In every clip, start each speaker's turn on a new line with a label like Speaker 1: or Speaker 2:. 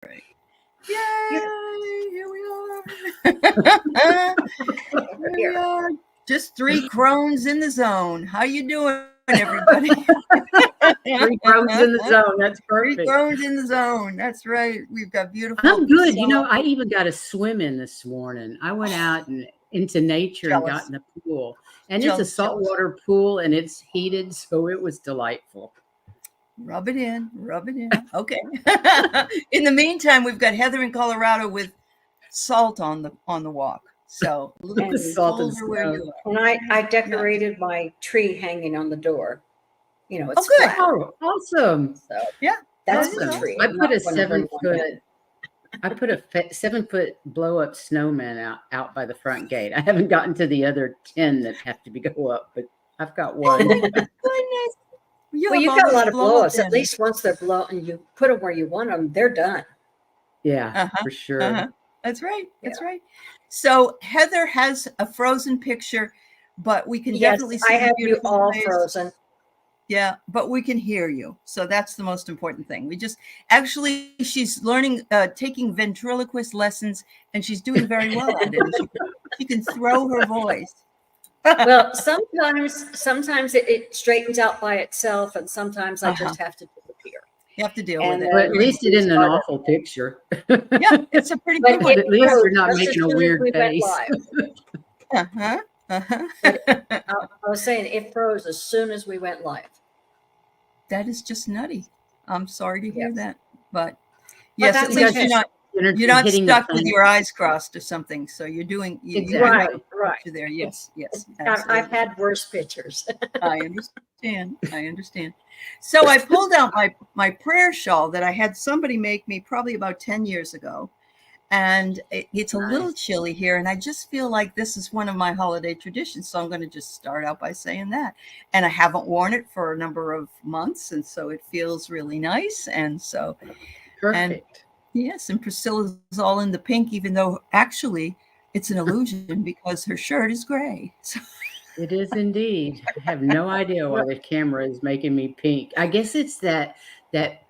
Speaker 1: right. Yay! Here we are. Here we are. Just 3 crones in the zone. How you doing, everybody?
Speaker 2: 3 crones in the zone. That's perfect.
Speaker 1: 3 crones in the zone. That's right. We've got beautiful.
Speaker 2: I'm good. You know, I even got a swim in this morning. I went out and into nature and got in the pool. And it's a saltwater pool and it's heated, so it was delightful.
Speaker 1: Rub it in. Rub it in. Okay. In the meantime, we've got Heather in Colorado with salt on the walk. So a little bit
Speaker 2: salt and
Speaker 1: snow.
Speaker 3: And I decorated my tree hanging on the door. You know, it's
Speaker 1: good.
Speaker 3: flat.
Speaker 2: Oh, awesome.
Speaker 3: So
Speaker 1: yeah,
Speaker 3: that's
Speaker 2: awesome.
Speaker 3: the tree.
Speaker 2: I put a 7-foot. I put a 7-foot blow up snowman out by the front gate. I haven't gotten to the other 10 that have to go up, but I've got one.
Speaker 1: Goodness.
Speaker 3: Well, you've got a lot of blow-ups. At least once they're blown and you put them where you want them, they're done.
Speaker 2: Yeah, for sure.
Speaker 1: That's right. That's right. So Heather has a frozen picture, but we can definitely see.
Speaker 3: I have you all frozen.
Speaker 1: Yeah, but we can hear you. So that's the most important thing. We just actually, she's learning, taking ventriloquist lessons, and she's doing very well at it. She can throw her voice.
Speaker 3: Well, sometimes it straightens out by itself, and sometimes I just have to disappear.
Speaker 1: You have to deal with it.
Speaker 2: But at least it isn't an awful picture.
Speaker 1: Yeah, it's a pretty good one.
Speaker 2: At least you're not making a weird face.
Speaker 3: I was saying it froze as soon as we went live.
Speaker 1: That is just nutty. I'm sorry to hear that, but yes, at least you're not stuck with your eyes crossed or something. So you're doing
Speaker 3: right.
Speaker 1: You're there. Yes.
Speaker 3: I've had worse pictures.
Speaker 1: I understand. So I pulled out my prayer shawl that I had somebody make me probably about 10 years ago. And it's a little chilly here. And I just feel like this is one of my holiday traditions. So I'm going to just start out by saying that. And I haven't worn it for a number of months. And so it feels really nice. And so,
Speaker 2: perfect.
Speaker 1: Yes. And Priscilla's all in the pink, even though actually it's an illusion because her shirt is gray. So.
Speaker 2: It is indeed. I have no idea why the camera is making me pink. I guess it's that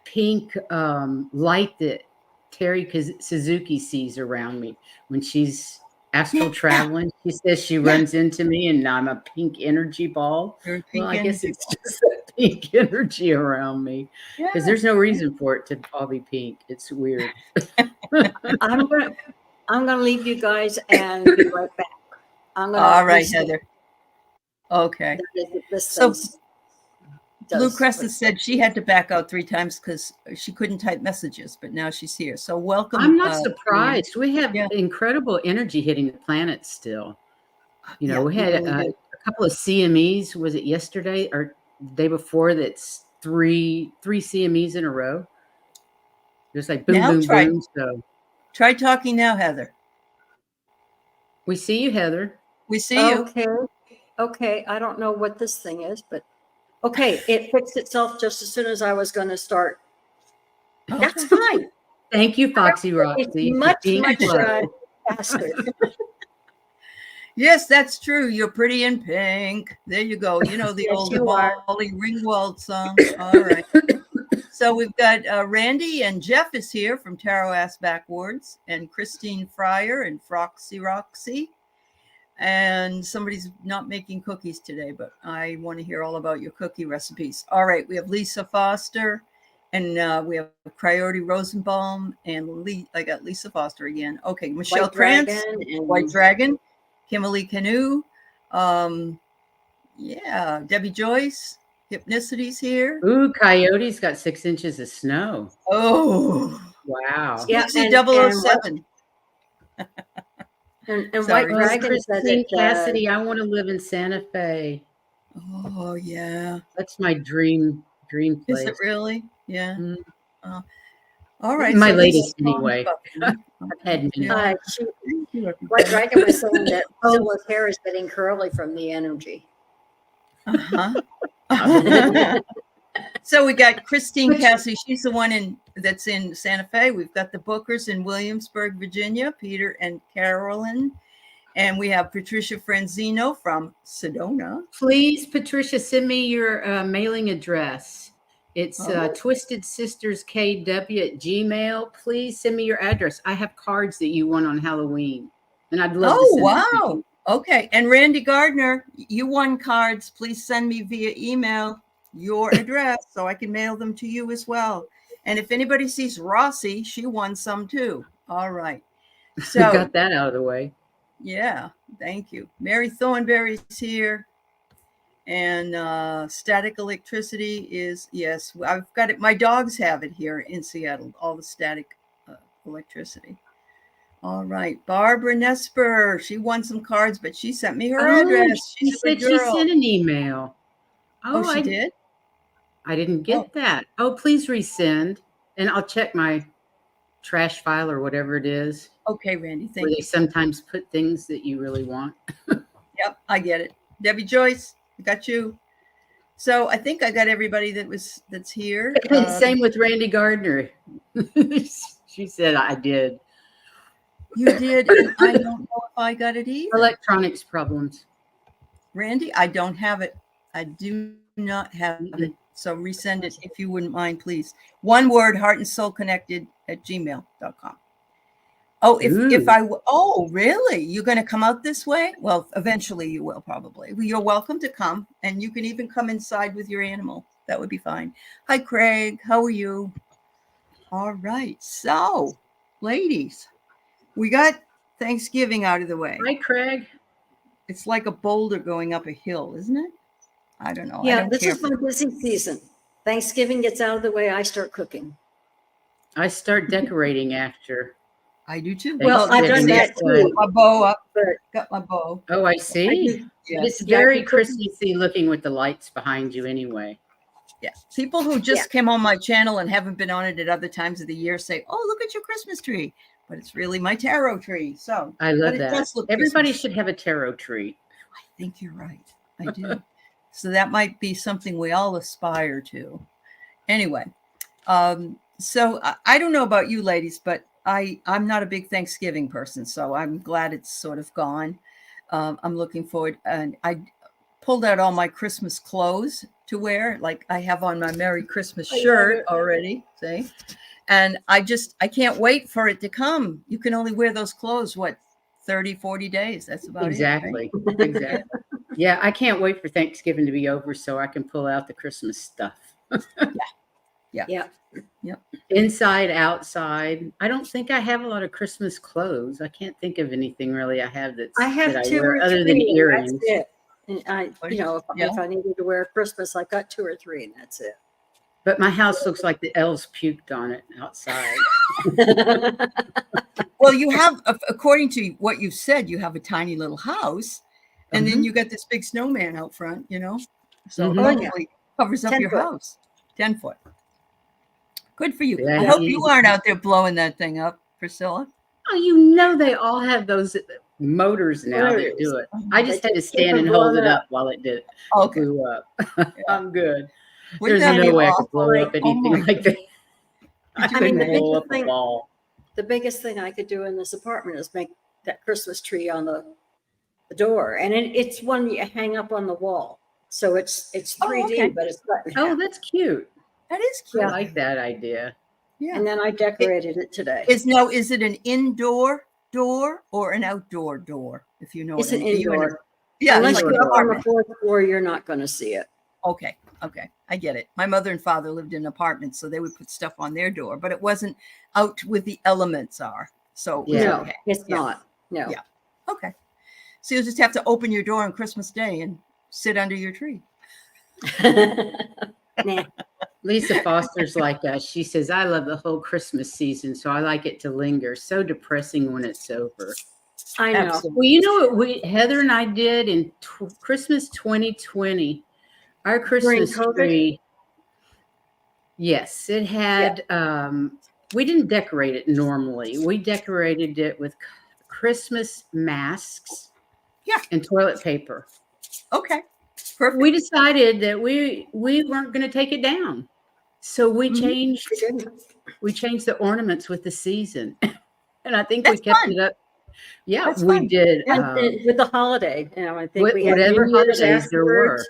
Speaker 2: pink light that Terry Suzuki sees around me when she's astral traveling. She says she runs into me and I'm a pink energy ball. Well, I guess it's just that pink energy around me because there's no reason for it to all be pink. It's weird.
Speaker 3: I'm gonna leave you guys and be right back.
Speaker 1: All right, Heather. Okay. So Blue Crescent said she had to back out 3 times because she couldn't type messages, but now she's here. So welcome.
Speaker 2: I'm not surprised. We have incredible energy hitting the planet still. You know, we had a couple of CMEs. Was it yesterday or the day before? That's three CMEs in a row. Just like boom, boom, boom. So
Speaker 1: try talking now, Heather.
Speaker 2: We see you, Heather.
Speaker 1: We see you.
Speaker 3: Okay. I don't know what this thing is, but okay. It fixed itself just as soon as I was going to start. Okay. That's fine.
Speaker 2: Thank you, Foxy Roxy.
Speaker 3: Much faster.
Speaker 1: Yes, that's true. You're pretty in pink. There you go. You know the old Molly Ringwald song. All right. So we've got Randy and Jeff is here from Tarot Ass Backwards, and Christine Fryer and Froxy Roxy. And somebody's not making cookies today, but I want to hear all about your cookie recipes. All right. We have Lisa Foster and we have Coyote Rosenbaum and I got Lisa Foster again. Okay. Michelle Krantz, White Dragon, Kimberly Canoe. Debbie Joyce, Hypnicity's here.
Speaker 2: Ooh, Coyote's got 6 inches of snow.
Speaker 1: Oh,
Speaker 2: wow.
Speaker 1: Yeah. 007.
Speaker 3: And White Dragon said that
Speaker 2: Cassidy, I want to live in Santa Fe.
Speaker 1: Oh yeah,
Speaker 2: that's my dream place.
Speaker 1: Is it really? Yeah. Mm-hmm. All right.
Speaker 2: My latest anyway. I've had many.
Speaker 3: White Dragon was saying that Priscilla's hair is getting curly from the energy.
Speaker 1: So we got Christine Cassie. She's the one that's in Santa Fe. We've got the Bookers in Williamsburg, Virginia, Peter and Carolyn. And we have Patricia Franzino from Sedona.
Speaker 2: Please, Patricia, send me your mailing address. It's
Speaker 1: Oh.
Speaker 2: twistedsisterskw@gmail. Please send me your address. I have cards that you won on Halloween, and I'd love to
Speaker 1: Oh,
Speaker 2: send them to
Speaker 1: wow.
Speaker 2: you.
Speaker 1: Okay. And Randy Gardner, you won cards. Please send me via email your address so I can mail them to you as well. And if anybody sees Rossi, she won some too. All right. So
Speaker 2: Got that out of the way.
Speaker 1: yeah, thank you. Mary Thornberry's here. And static electricity is, yes, I've got it. My dogs have it here in Seattle, all the static electricity. All right. Barbara Nesper, she won some cards, but she sent me her address.
Speaker 2: She
Speaker 1: She's a
Speaker 2: said
Speaker 1: good
Speaker 2: she
Speaker 1: girl.
Speaker 2: sent an email.
Speaker 1: Oh, she did?
Speaker 2: I didn't get that. Oh, please resend, and I'll check my trash file or whatever it is.
Speaker 1: Okay, Randy, thank
Speaker 2: where
Speaker 1: you.
Speaker 2: they sometimes put things that you really want.
Speaker 1: Yep, I get it. Debbie Joyce, I got you. So I think I got everybody that's here.
Speaker 2: Same with Randy Gardner. She said I did.
Speaker 1: You did, and I don't know if I got it either.
Speaker 2: Electronics problems.
Speaker 1: Randy, I don't have it. I do not have it. So resend it if you wouldn't mind, please. One word, heartandsoulconnected@gmail.com. Oh, oh, really? You're going to come out this way? Well, eventually you will probably. You're welcome to come, and you can even come inside with your animal. That would be fine. Hi, Craig. How are you? All right. So, ladies, we got Thanksgiving out of the way.
Speaker 2: Hi, Craig.
Speaker 1: It's like a boulder going up a hill, isn't it? I don't know.
Speaker 3: Yeah, this is my busy season. Thanksgiving gets out of the way, I start cooking.
Speaker 2: I start decorating after.
Speaker 1: I do too.
Speaker 3: Well, I've done that too.
Speaker 1: My bow up. Got my bow.
Speaker 2: Oh, I see. It's very Christmassy looking with the lights behind you anyway.
Speaker 1: Yeah. People who just came on my channel and haven't been on it at other times of the year say, oh, look at your Christmas tree. But it's really my tarot tree. So
Speaker 2: I love that. Everybody should have a tarot tree.
Speaker 1: I think you're right. I do. So that might be something we all aspire to. Anyway, so I don't know about you ladies, but I'm not a big Thanksgiving person, so I'm glad it's sort of gone. I'm looking forward, and I pulled out all my Christmas clothes to wear, like I have on my Merry Christmas shirt already, see? And I can't wait for it to come. You can only wear those clothes, 30, 40 days. That's about it.
Speaker 2: Exactly. Exactly. Yeah, I can't wait for Thanksgiving to be over so I can pull out the Christmas stuff.
Speaker 1: Yeah.
Speaker 2: Inside, outside. I don't think I have a lot of Christmas clothes. I can't think of anything really I have that I
Speaker 3: two
Speaker 2: wear
Speaker 3: or
Speaker 2: other
Speaker 3: three,
Speaker 2: than earrings.
Speaker 3: That's it. And if I needed to wear Christmas, I got 2 or 3, and that's it.
Speaker 2: But my house looks like the elves puked on it outside.
Speaker 1: Well, you have, according to what you said, you have a tiny little house, and then you got this big snowman out front, So hopefully covers up your house. 10 foot. Good for you.
Speaker 2: Yeah,
Speaker 1: I hope you aren't out there blowing that thing up, Priscilla.
Speaker 2: Oh, they all have those motors now that do it. I just had to stand and hold it up while it did it.
Speaker 1: Okay.
Speaker 2: Blew up. I'm good.
Speaker 1: Wouldn't
Speaker 2: There's
Speaker 1: that
Speaker 2: no
Speaker 1: be
Speaker 2: way I
Speaker 1: awful?
Speaker 2: could blow up anything like that. I couldn't blow up a ball.
Speaker 3: The biggest thing I could do in this apartment is make that Christmas tree on the door, and it's one you hang up on the wall, so it's 3D, but it's cut in half.
Speaker 2: Oh, that's cute.
Speaker 1: That is cute.
Speaker 2: I like that idea.
Speaker 1: Yeah.
Speaker 3: And then I decorated it today.
Speaker 1: Is it an indoor door or an outdoor door? If you know,
Speaker 3: it's an indoor.
Speaker 1: Yeah,
Speaker 3: unless you're up on the 4th floor, you're not going to see it.
Speaker 1: Okay, I get it. My mother and father lived in apartments, so they would put stuff on their door, but it wasn't out with the elements are. So
Speaker 3: no, it's not. No.
Speaker 1: Yeah. Okay. So you'll just have to open your door on Christmas Day and sit under your tree.
Speaker 3: Nah.
Speaker 2: Lisa Foster's like us. She says, I love the whole Christmas season, so I like it to linger. So depressing when it's over.
Speaker 3: I know.
Speaker 2: Absolutely. Well, you know what Heather and I did in Christmas 2020? Our Christmas tree. Yes, it had, we didn't decorate it normally. We decorated it with Christmas masks and toilet paper.
Speaker 1: Okay. Perfect.
Speaker 2: We decided that we weren't going to take it down. So we changed the ornaments with the season. And I think we kept it up. Yeah,
Speaker 1: That's
Speaker 2: we
Speaker 1: fun.
Speaker 2: did.
Speaker 3: With the holiday, I think we had
Speaker 2: whatever
Speaker 3: New Year's
Speaker 2: holidays there were.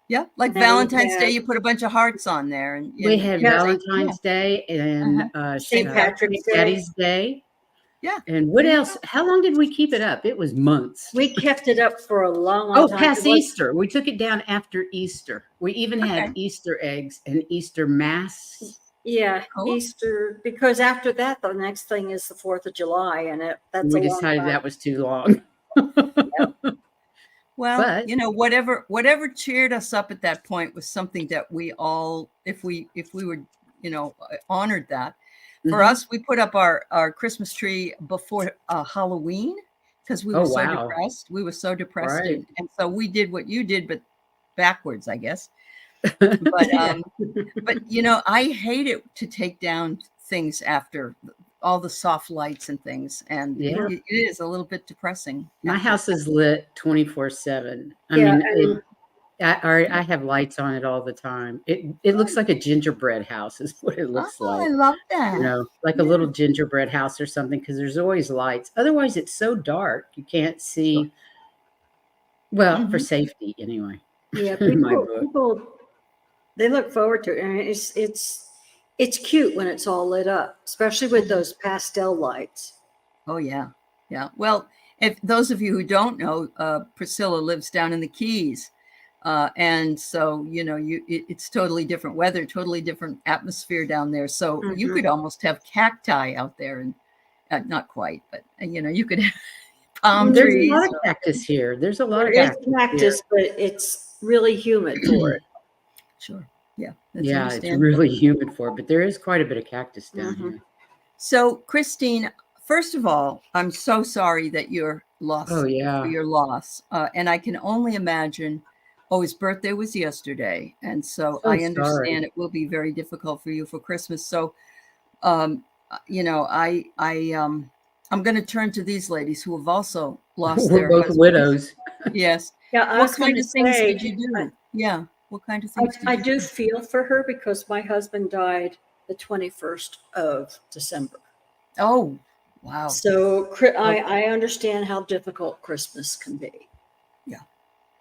Speaker 1: Yeah, like
Speaker 3: And
Speaker 1: Valentine's
Speaker 3: we
Speaker 1: Day,
Speaker 3: had-
Speaker 1: you put a bunch of hearts on there, and
Speaker 2: We had
Speaker 3: Yeah.
Speaker 2: Valentine's Day and
Speaker 3: St. Patrick's Day.
Speaker 2: Daddy's Day.
Speaker 1: Yeah.
Speaker 2: And what
Speaker 1: There you
Speaker 2: else? How long did we keep it up? It was months.
Speaker 3: We kept it up for a long, long
Speaker 2: Oh,
Speaker 3: time.
Speaker 2: past
Speaker 3: It was-
Speaker 2: Easter. We took it down after Easter. We even had
Speaker 1: Okay.
Speaker 2: Easter eggs and Easter mass.
Speaker 3: Yeah,
Speaker 1: Cool.
Speaker 3: Easter, because after that, the next thing is the 4th of July, and that's
Speaker 2: We
Speaker 3: a long
Speaker 2: decided
Speaker 3: time.
Speaker 2: that was too long.
Speaker 1: Well,
Speaker 2: But-
Speaker 1: you know, whatever cheered us up at that point was something that we all, if we were, you know, honored that. For
Speaker 2: Mhm.
Speaker 1: us, we put up our Christmas tree before Halloween because we were
Speaker 2: Oh,
Speaker 1: so
Speaker 2: wow.
Speaker 1: depressed. We were so depressed,
Speaker 2: Right.
Speaker 1: and so we did what you did, but backwards, I guess. But you know, I hate it to take down things after all the soft lights and things, and
Speaker 2: Yeah.
Speaker 1: it is a little bit depressing.
Speaker 2: My
Speaker 1: after.
Speaker 2: house is lit 24/7. I
Speaker 3: Yeah,
Speaker 2: mean, I have lights on it all the time. It looks like a gingerbread house is what it looks
Speaker 1: Oh,
Speaker 2: like.
Speaker 1: I love that.
Speaker 2: You know, like a little gingerbread house or something, because there's always lights. Otherwise, it's so dark you can't see. Well, for
Speaker 1: Mhm.
Speaker 2: safety anyway.
Speaker 3: Yeah,
Speaker 2: in my
Speaker 3: people,
Speaker 2: book.
Speaker 3: they look forward to it. And it's cute when it's all lit up, especially with those pastel lights.
Speaker 1: Oh yeah, yeah. Well, if those of you who don't know, Priscilla lives down in the Keys, and so you know, it's totally different weather, totally different atmosphere down there. So you could almost have cacti out there, and not quite, but you know, you could have palm
Speaker 2: There's
Speaker 1: trees.
Speaker 2: a lot of cactus here. There's a lot of
Speaker 3: It's
Speaker 2: cactus.
Speaker 3: cactus, but it's really humid for it.
Speaker 1: Sure. Yeah. That's
Speaker 2: Yeah, it's
Speaker 1: understandable.
Speaker 2: really humid for it, but there is quite a bit of cactus down
Speaker 3: Mhm.
Speaker 2: here.
Speaker 1: So, Christine, first of all, I'm so sorry that you're lost
Speaker 2: Oh, yeah.
Speaker 1: for your loss. And I can only imagine, oh, his birthday was yesterday. And so
Speaker 2: So
Speaker 1: I understand
Speaker 2: sorry.
Speaker 1: it will be very difficult for you for Christmas. So, you know, I'm going to turn to these ladies who have also lost
Speaker 2: We're
Speaker 1: their
Speaker 2: both
Speaker 1: husbands.
Speaker 2: widows.
Speaker 1: Yes.
Speaker 3: Yeah, I
Speaker 1: What
Speaker 3: was
Speaker 1: kind
Speaker 3: going
Speaker 1: of
Speaker 3: to
Speaker 1: things
Speaker 3: say,
Speaker 1: did you do? Yeah. What kind of things did
Speaker 3: I
Speaker 1: you
Speaker 3: do feel for her because my husband died the 21st of December.
Speaker 1: Oh, wow.
Speaker 3: So I understand how difficult Christmas can be.
Speaker 1: Yeah.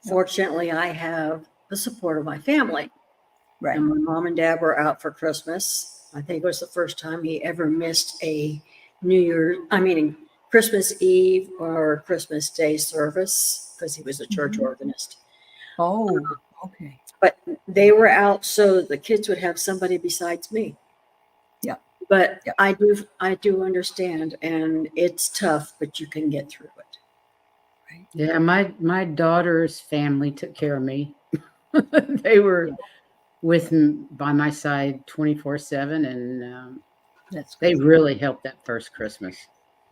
Speaker 3: Fortunately, I have the support of my family.
Speaker 1: Right.
Speaker 3: And my mom and dad were out for Christmas. I think it was the first time he ever missed a Christmas Eve or Christmas Day service because he was a church
Speaker 1: Mhm.
Speaker 3: organist.
Speaker 1: Oh, okay.
Speaker 3: But they were out so the kids would have somebody besides me.
Speaker 1: Yeah.
Speaker 3: But
Speaker 1: Yeah.
Speaker 3: I do understand, and it's tough, but you can get through it.
Speaker 2: Yeah, my daughter's family took care of me. They were with me by my side 24/7, and
Speaker 1: That's
Speaker 2: they
Speaker 1: great.
Speaker 2: really helped that first Christmas.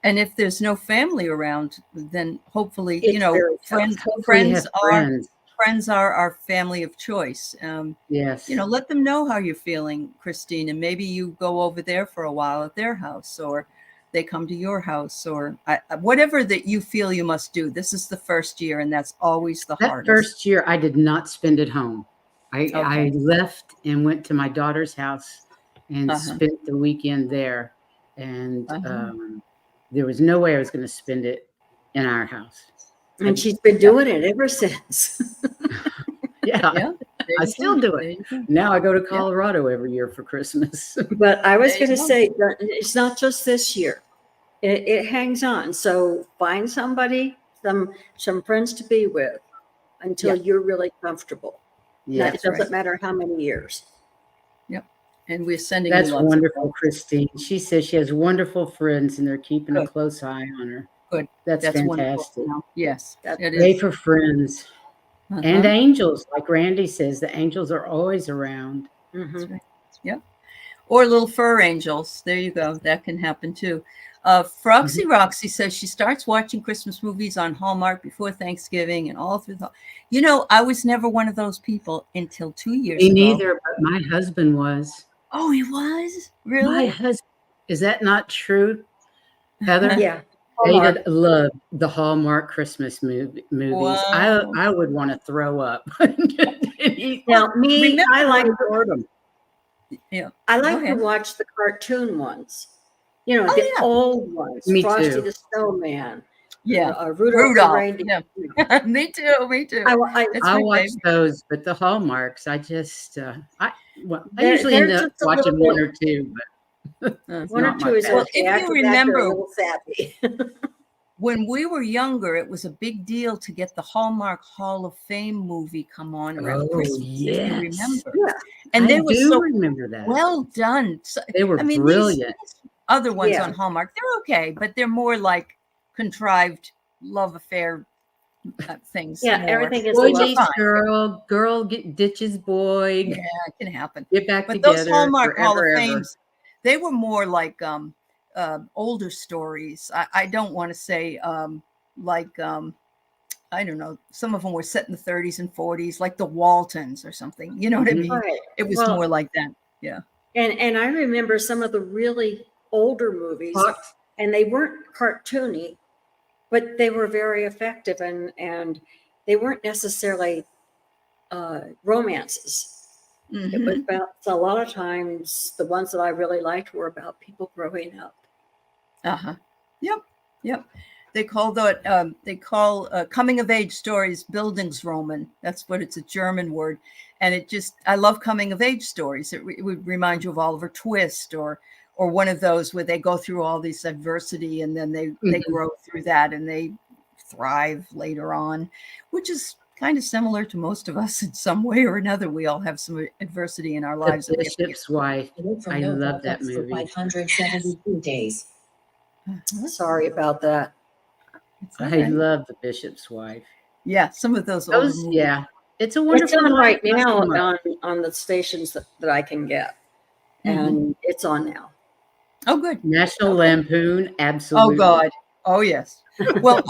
Speaker 1: And if there's no family around, then hopefully,
Speaker 3: It's
Speaker 1: you know,
Speaker 3: very tough.
Speaker 2: Hopefully you have
Speaker 1: friends are our family of choice.
Speaker 2: Yes.
Speaker 1: You know, let them know how you're feeling, Christine, and maybe you go over there for a while at their house, or they come to your house, or whatever that you feel you must do. This is the first year, and that's always the
Speaker 2: That
Speaker 1: hardest.
Speaker 2: first year, I did not spend at home. I
Speaker 1: Okay.
Speaker 2: left and went to my daughter's house and
Speaker 1: Uh-huh.
Speaker 2: spent the weekend there. And
Speaker 1: Uh-huh.
Speaker 2: there was no way I was going to spend it in our house.
Speaker 3: And she's been doing it ever since.
Speaker 2: Yeah,
Speaker 1: Yeah. There
Speaker 2: I
Speaker 1: you
Speaker 2: still
Speaker 1: go.
Speaker 2: do
Speaker 1: There
Speaker 2: it.
Speaker 1: you go.
Speaker 2: Now I go to Colorado every year for Christmas.
Speaker 3: But I was
Speaker 1: There you
Speaker 3: going to
Speaker 1: go.
Speaker 3: say, that it's not just this year. It hangs on. So find somebody, some friends to be with until you're really comfortable.
Speaker 2: Yeah,
Speaker 3: It doesn't matter how many years.
Speaker 1: And we're sending
Speaker 2: that's
Speaker 1: you lots
Speaker 2: wonderful,
Speaker 1: of
Speaker 2: Christine. She says she has wonderful friends and they're keeping a
Speaker 1: Good.
Speaker 2: close eye on her.
Speaker 1: Good.
Speaker 2: That's
Speaker 1: wonderful.
Speaker 2: fantastic.
Speaker 1: No, yes,
Speaker 3: That-
Speaker 1: it
Speaker 2: Pray
Speaker 1: is.
Speaker 2: for friends.
Speaker 1: Uh-huh.
Speaker 2: And angels, like Randy says, the angels are always around.
Speaker 3: Mhm.
Speaker 1: That's right. Yep. Or little fur angels. There you go. That can happen too. Froxy Roxy says she starts watching Christmas movies on Hallmark before Thanksgiving and all through the. You know, I was never one of those people until 2 years
Speaker 2: Me
Speaker 1: ago.
Speaker 2: neither, but my husband was.
Speaker 1: Oh, he was?
Speaker 2: My
Speaker 1: Really?
Speaker 2: husband. Is that not true, Heather?
Speaker 3: Yeah.
Speaker 2: David loved the Hallmark Christmas movies.
Speaker 1: Wow.
Speaker 2: I would want to throw up.
Speaker 3: Now, me,
Speaker 1: Remember-
Speaker 3: I like
Speaker 1: Yeah.
Speaker 3: I
Speaker 1: Go
Speaker 3: like to
Speaker 1: ahead.
Speaker 3: watch the cartoon ones. You know,
Speaker 1: Oh,
Speaker 3: the
Speaker 1: yeah.
Speaker 3: old ones.
Speaker 2: Me
Speaker 3: Frosty
Speaker 2: too.
Speaker 3: the Snowman.
Speaker 1: Yeah.
Speaker 3: Rudolph the Reindeer.
Speaker 1: Yeah. Me too. Me too. It's
Speaker 2: I
Speaker 1: my
Speaker 2: watch
Speaker 1: favorite.
Speaker 2: those, but the Hallmarks, I just, I usually
Speaker 3: They're
Speaker 2: end up
Speaker 3: just a
Speaker 2: watching
Speaker 3: little
Speaker 2: one
Speaker 3: bit-
Speaker 2: or two, but it's
Speaker 3: One or
Speaker 2: not my
Speaker 3: two is
Speaker 2: passion.
Speaker 1: Well,
Speaker 3: okay.
Speaker 1: if you
Speaker 3: After that, they're a
Speaker 1: remember,
Speaker 3: little sappy.
Speaker 1: when we were younger, it was a big deal to get the Hallmark Hall of Fame movie come on around
Speaker 2: Oh,
Speaker 1: Christmas. If you
Speaker 2: yes.
Speaker 1: remember,
Speaker 3: Yeah.
Speaker 1: and
Speaker 2: I
Speaker 1: they were
Speaker 2: do
Speaker 1: so
Speaker 2: remember that.
Speaker 1: well done. So,
Speaker 2: They were
Speaker 1: I mean,
Speaker 2: brilliant.
Speaker 1: these other ones
Speaker 3: Yeah.
Speaker 1: on Hallmark, they're okay, but they're more like contrived love affair things.
Speaker 3: Yeah,
Speaker 1: more.
Speaker 3: everything is
Speaker 2: Boy
Speaker 3: love.
Speaker 2: meets girl, girl ditches boy,
Speaker 1: Yeah, it can happen.
Speaker 2: get back
Speaker 1: But those
Speaker 2: together
Speaker 1: Hallmark Hall of
Speaker 2: forever, ever.
Speaker 1: Fames, they were more like older stories. I don't want to say like I don't know. Some of them were set in the 30s and 40s, like the Waltons or something. You know what I mean?
Speaker 3: Right.
Speaker 1: It was
Speaker 3: Well,
Speaker 1: more like that. Yeah.
Speaker 3: And I remember some of the really older movies,
Speaker 2: Fox.
Speaker 3: and they weren't cartoony, but they were very effective, and they weren't necessarily romances. It was about, a lot of times, the ones that I really liked were about people growing up.
Speaker 1: Yep. Yep. They call coming of age stories Bildungsroman. That's what it's a German word. And I love coming of age stories. It would remind you of Oliver Twist or one of those where they go through all this adversity and then they grow through that and they thrive later on, which is kind of similar to most of us in some way or another. We all have some adversity in our lives.
Speaker 2: The Bishop's Wife. I love that movie.
Speaker 3: 572 days. Sorry about that.
Speaker 1: Okay.
Speaker 2: I love The Bishop's Wife.
Speaker 1: Yeah, some of those older movies.
Speaker 2: Yeah. It's a wonderful.
Speaker 3: It's on right
Speaker 2: life.
Speaker 3: now on the stations that I can get. And it's on now.
Speaker 1: Oh, good.
Speaker 2: National Lampoon, absolutely.
Speaker 1: Oh God. Oh yes. Well,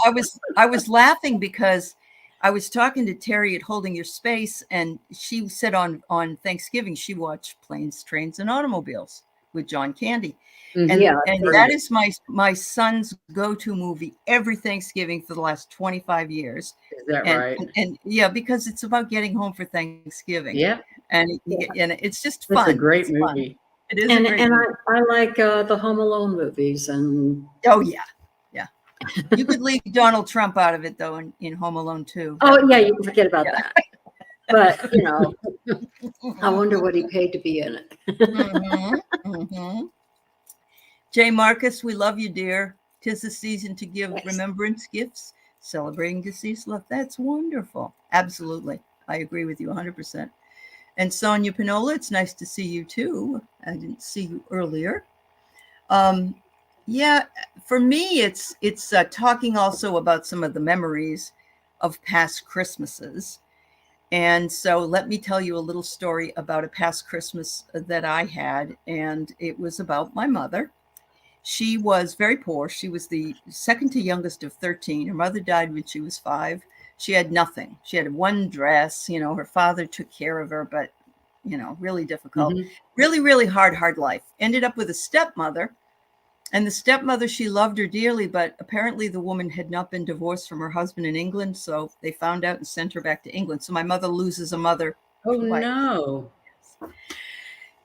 Speaker 1: I was laughing because I was talking to Terry at Holding Your Space, and she said on Thanksgiving she watched Planes, Trains, and Automobiles with John Candy. And, and that is my son's go-to movie every Thanksgiving for the last 25 years.
Speaker 2: Is that right?
Speaker 1: And yeah, because it's about getting home for Thanksgiving.
Speaker 2: Yeah.
Speaker 1: And it's just fun.
Speaker 2: It's a great movie.
Speaker 1: Fun. It is
Speaker 3: and
Speaker 1: a great movie.
Speaker 3: I like the Home Alone movies. And
Speaker 1: oh yeah. You could leave Donald Trump out of it though in Home Alone 2.
Speaker 3: Oh yeah, you can forget about that. But I wonder what he paid to be in it.
Speaker 1: Jay Marcus, we love you, dear. 'Tis the season to give remembrance gifts, celebrating deceased love. That's wonderful. Absolutely. I agree with you 100%. And Sonia Pinola, it's nice to see you too. I didn't see you earlier. Yeah, for me, it's talking also about some of the memories of past Christmases. And so let me tell you a little story about a past Christmas that I had. And it was about my mother. She was very poor. She was the second to youngest of 13. Her mother died when she was 5. She had nothing. She had one dress. Her father took care of her, but, really difficult. Really, really hard life. Ended up with a stepmother. And the stepmother, she loved her dearly, but apparently the woman had not been divorced from her husband in England. So they found out and sent her back to England. So my mother loses a mother.
Speaker 2: Oh,
Speaker 1: twice.
Speaker 2: no.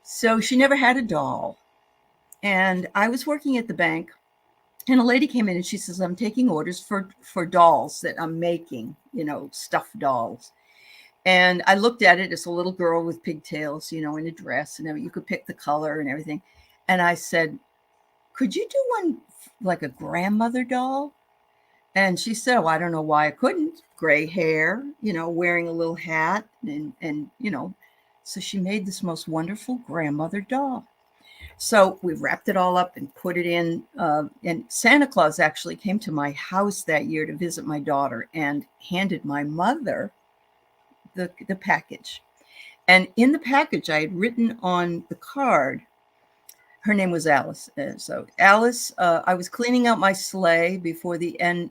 Speaker 1: So she never had a doll. And I was working at the bank, and a lady came in and she says, I'm taking orders for dolls that I'm making, stuffed dolls. And I looked at it as a little girl with pigtails, in a dress, and you could pick the color and everything. And I said, could you do one like a grandmother doll? And she said, oh, I don't know why I couldn't. Gray hair, wearing a little hat. And so she made this most wonderful grandmother doll. So we wrapped it all up and put it in. And Santa Claus actually came to my house that year to visit my daughter and handed my mother the package. And in the package, I had written on the card, her name was Alice. So Alice, I was cleaning out my sleigh before the end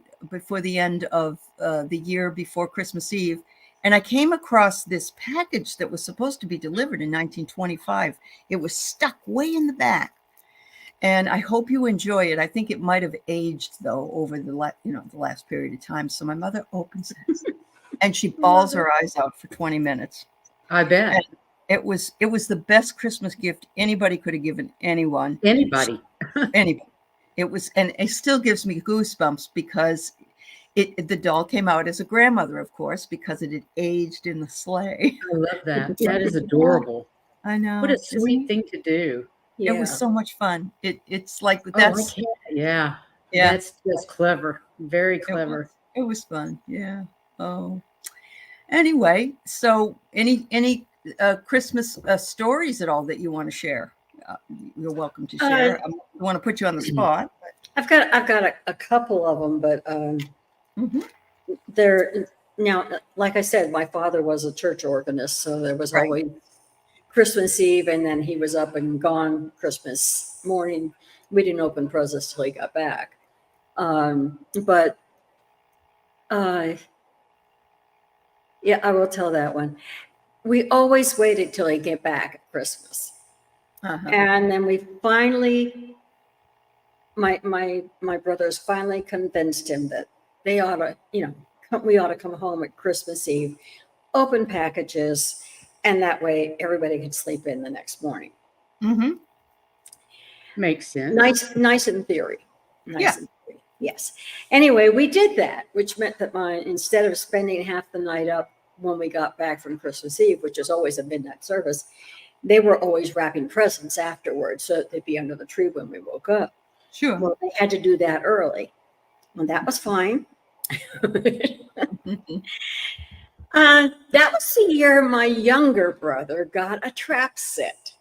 Speaker 1: of the year before Christmas Eve. And I came across this package that was supposed to be delivered in 1925. It was stuck way in the back. And I hope you enjoy it. I think it might have aged though over the last period of time. So my mother opens it and she bawls her eyes out for 20 minutes.
Speaker 2: I bet.
Speaker 1: And it was the best Christmas gift anybody could have given anyone.
Speaker 2: Anybody.
Speaker 1: Anybody. It was, and it still gives me goosebumps because the doll came out as a grandmother, of course, because it had aged in the sleigh.
Speaker 2: I love that. That is adorable.
Speaker 1: I know.
Speaker 2: What a
Speaker 1: Isn't
Speaker 2: sweet
Speaker 1: it?
Speaker 2: thing to do.
Speaker 1: It was
Speaker 3: Yeah.
Speaker 1: so much fun. It's like
Speaker 2: Oh, I
Speaker 1: that's
Speaker 2: can't. Yeah.
Speaker 1: yeah.
Speaker 2: That's clever. Very
Speaker 1: It
Speaker 2: clever.
Speaker 1: was. It was fun. Yeah. Oh. Anyway, so any Christmas stories at all that you want to share? You're welcome to share. I want to put you on the spot.
Speaker 3: I've got a couple of them, but
Speaker 1: Mhm.
Speaker 3: they're now, like I said, my father was a church organist, so there was
Speaker 1: Right.
Speaker 3: always Christmas Eve, and then he was up and gone Christmas morning. We didn't open presents till he got back. But yeah, I will tell that one. We always waited till he get back at Christmas, and then we finally, my brothers finally convinced him that they ought to, we ought to come home at Christmas Eve, open packages, and that way everybody could sleep in the next morning.
Speaker 1: Mm-hmm.
Speaker 2: Makes sense.
Speaker 3: Nice in theory.
Speaker 1: Yeah.
Speaker 3: In theory. Yes. Anyway, we did that, which meant that instead of spending half the night up when we got back from Christmas Eve, which is always a midnight service, they were always wrapping presents afterwards so that they'd be under the tree when we woke up.
Speaker 1: Sure.
Speaker 3: Well, they had to do that early. Well, that was fine. That was the year my younger brother got a trap set.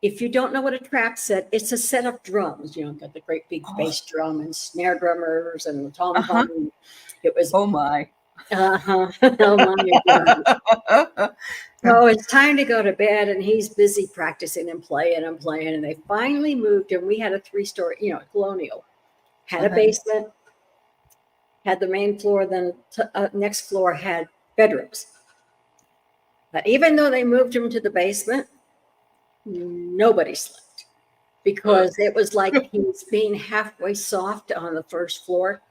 Speaker 3: If you don't know what a trap set, it's a set of drums. Got the great big bass drum and snare drummers and the tom-tom. It was
Speaker 1: oh my.
Speaker 3: Oh my. So it's time to go to bed, and he's busy practicing and playing, and they finally moved, and we had a 3-story, colonial, had a basement, had the main floor, then next floor had bedrooms. But even though they moved him to the basement, nobody slept, because it was like he was being halfway soft on the first floor.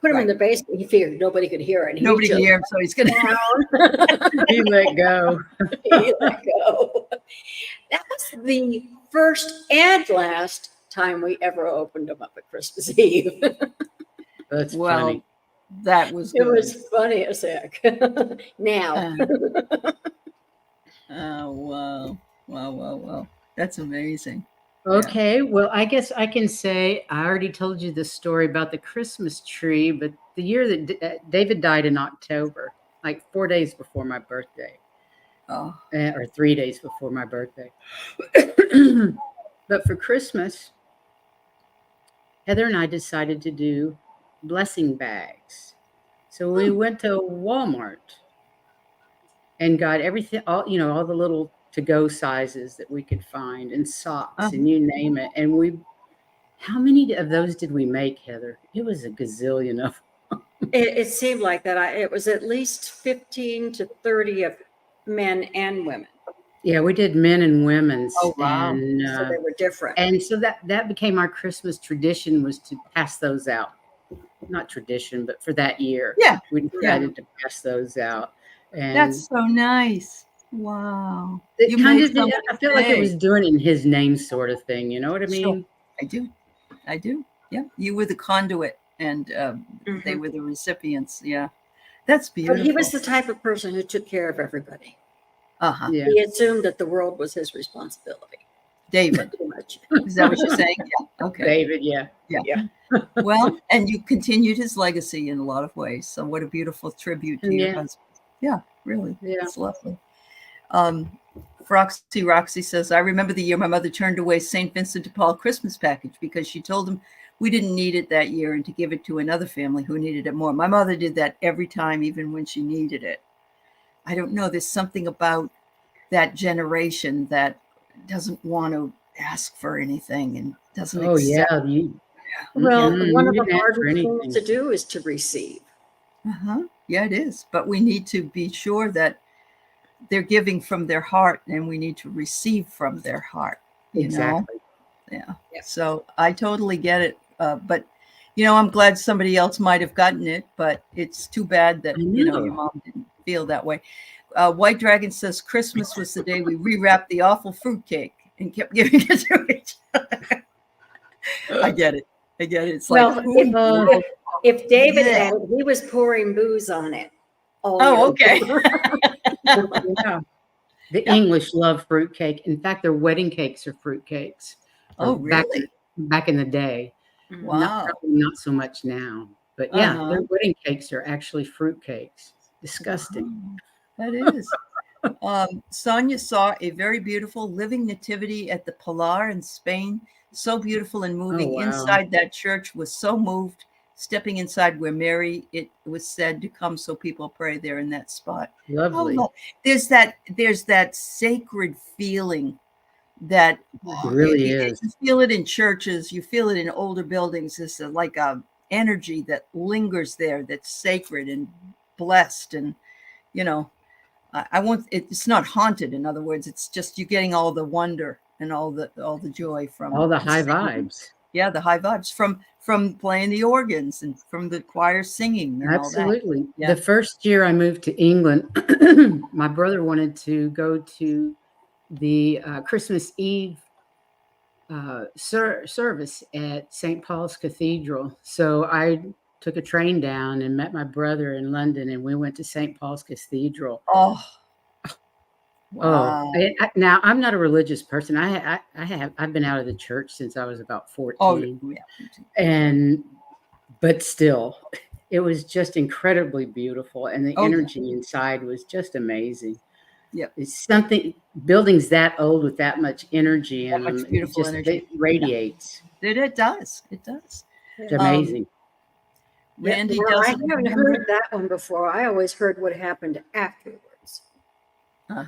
Speaker 3: Put him in the basement. He figured nobody could hear it.
Speaker 1: Nobody could hear him, so he's going
Speaker 3: to.
Speaker 2: He let go.
Speaker 3: He let go. That was the first and last time we ever opened him up at Christmas Eve.
Speaker 2: That's funny.
Speaker 1: That was good.
Speaker 3: It was funny as heck. Now.
Speaker 1: Oh, wow. That's amazing.
Speaker 2: Okay, well, I guess I can say I already told you the story about the Christmas tree, but the year that David died in October, like 4 days before my birthday, or 3 days before my birthday. But for Christmas, Heather and I decided to do blessing bags. So we went to Walmart and got everything, all the little to-go sizes that we could find, and socks, and you name it. And how many of those did we make, Heather? It was a gazillion of them.
Speaker 3: It seemed like that. It was at least 15 to 30 of men and women.
Speaker 2: Yeah, we did men and women's.
Speaker 1: Oh, wow.
Speaker 2: And,
Speaker 3: so they were different.
Speaker 2: And so that became our Christmas tradition, was to pass those out. Not tradition, but for that year.
Speaker 1: Yeah.
Speaker 2: We decided to pass those out. And
Speaker 1: that's so nice. Wow.
Speaker 2: I feel like it was doing it in his name, sort of thing. You know what I mean?
Speaker 1: Sure. I do. Yeah. You were the conduit, and they were the recipients. Yeah. That's beautiful.
Speaker 3: But he was the type of person who took care of everybody.
Speaker 2: Yeah.
Speaker 3: He assumed that the world was his responsibility.
Speaker 1: David.
Speaker 3: Too much.
Speaker 1: Is that what you're saying? Yeah. Okay.
Speaker 2: David, yeah.
Speaker 1: Well, and you continued his legacy in a lot of ways. So what a beautiful tribute to your husband. Yeah, really. Yeah. It's lovely. Roxy says, I remember the year my mother turned away St. Vincent de Paul Christmas package because she told him we didn't need it that year and to give it to another family who needed it more. My mother did that every time, even when she needed it. I don't know. There's something about that generation that doesn't want to ask for anything and doesn't accept.
Speaker 3: Well, one of the hardest things to do is to receive.
Speaker 1: Yeah, it is. But we need to be sure that they're giving from their heart, and we need to receive from their heart.
Speaker 2: Exactly.
Speaker 1: Yeah. So I totally get it. But, I'm glad somebody else might have gotten it, but it's too bad that, your mom didn't feel that way. White Dragon says Christmas was the day we rewrapped the awful fruitcake and kept giving it to each other. I get it. It's like,
Speaker 3: If David
Speaker 1: Yeah.
Speaker 3: had it, he was pouring booze on it.
Speaker 1: Oh, okay.
Speaker 2: Yeah. The English love fruitcake. In fact, their wedding cakes are fruitcakes.
Speaker 1: Oh,
Speaker 2: Back
Speaker 1: really?
Speaker 2: back in the day.
Speaker 1: Wow.
Speaker 2: Probably not so much now. But yeah, their wedding cakes are actually fruitcakes. Disgusting.
Speaker 1: Wow. That is. Sonia saw a very beautiful living nativity at the Pilar in Spain. So beautiful and moving.
Speaker 2: wow.
Speaker 1: Inside that church, was so moved. Stepping inside where Mary, it was said to come so people pray there in that spot.
Speaker 2: Lovely.
Speaker 1: There's that sacred feeling that
Speaker 2: It really is.
Speaker 1: You feel it in churches, you feel it in older buildings. It's like a energy that lingers there, that's sacred and blessed. And I won't. It's not haunted. In other words, it's just you're getting all the wonder and all the joy from
Speaker 2: all the high vibes.
Speaker 1: Yeah, the high vibes from playing the organs and from the choir singing and
Speaker 2: Absolutely.
Speaker 1: all that. Yeah.
Speaker 2: The first year I moved to England, my brother wanted to go to the Christmas Eve service at St. Paul's Cathedral. So I took a train down and met my brother in London, and we went to St. Paul's Cathedral.
Speaker 1: Oh, wow.
Speaker 2: Now I'm not a religious person. I've been out of the church since I was about 14.
Speaker 1: Oh, yeah.
Speaker 2: But still, it was just incredibly beautiful, and the energy inside was just amazing.
Speaker 1: Yeah,
Speaker 2: it's something. Buildings that old with that much energy and
Speaker 1: much beautiful energy.
Speaker 2: It radiates.
Speaker 1: Yeah. It does. It does.
Speaker 2: It's amazing.
Speaker 1: Randy
Speaker 3: I haven't heard that one before. I always heard what happened afterwards.
Speaker 2: You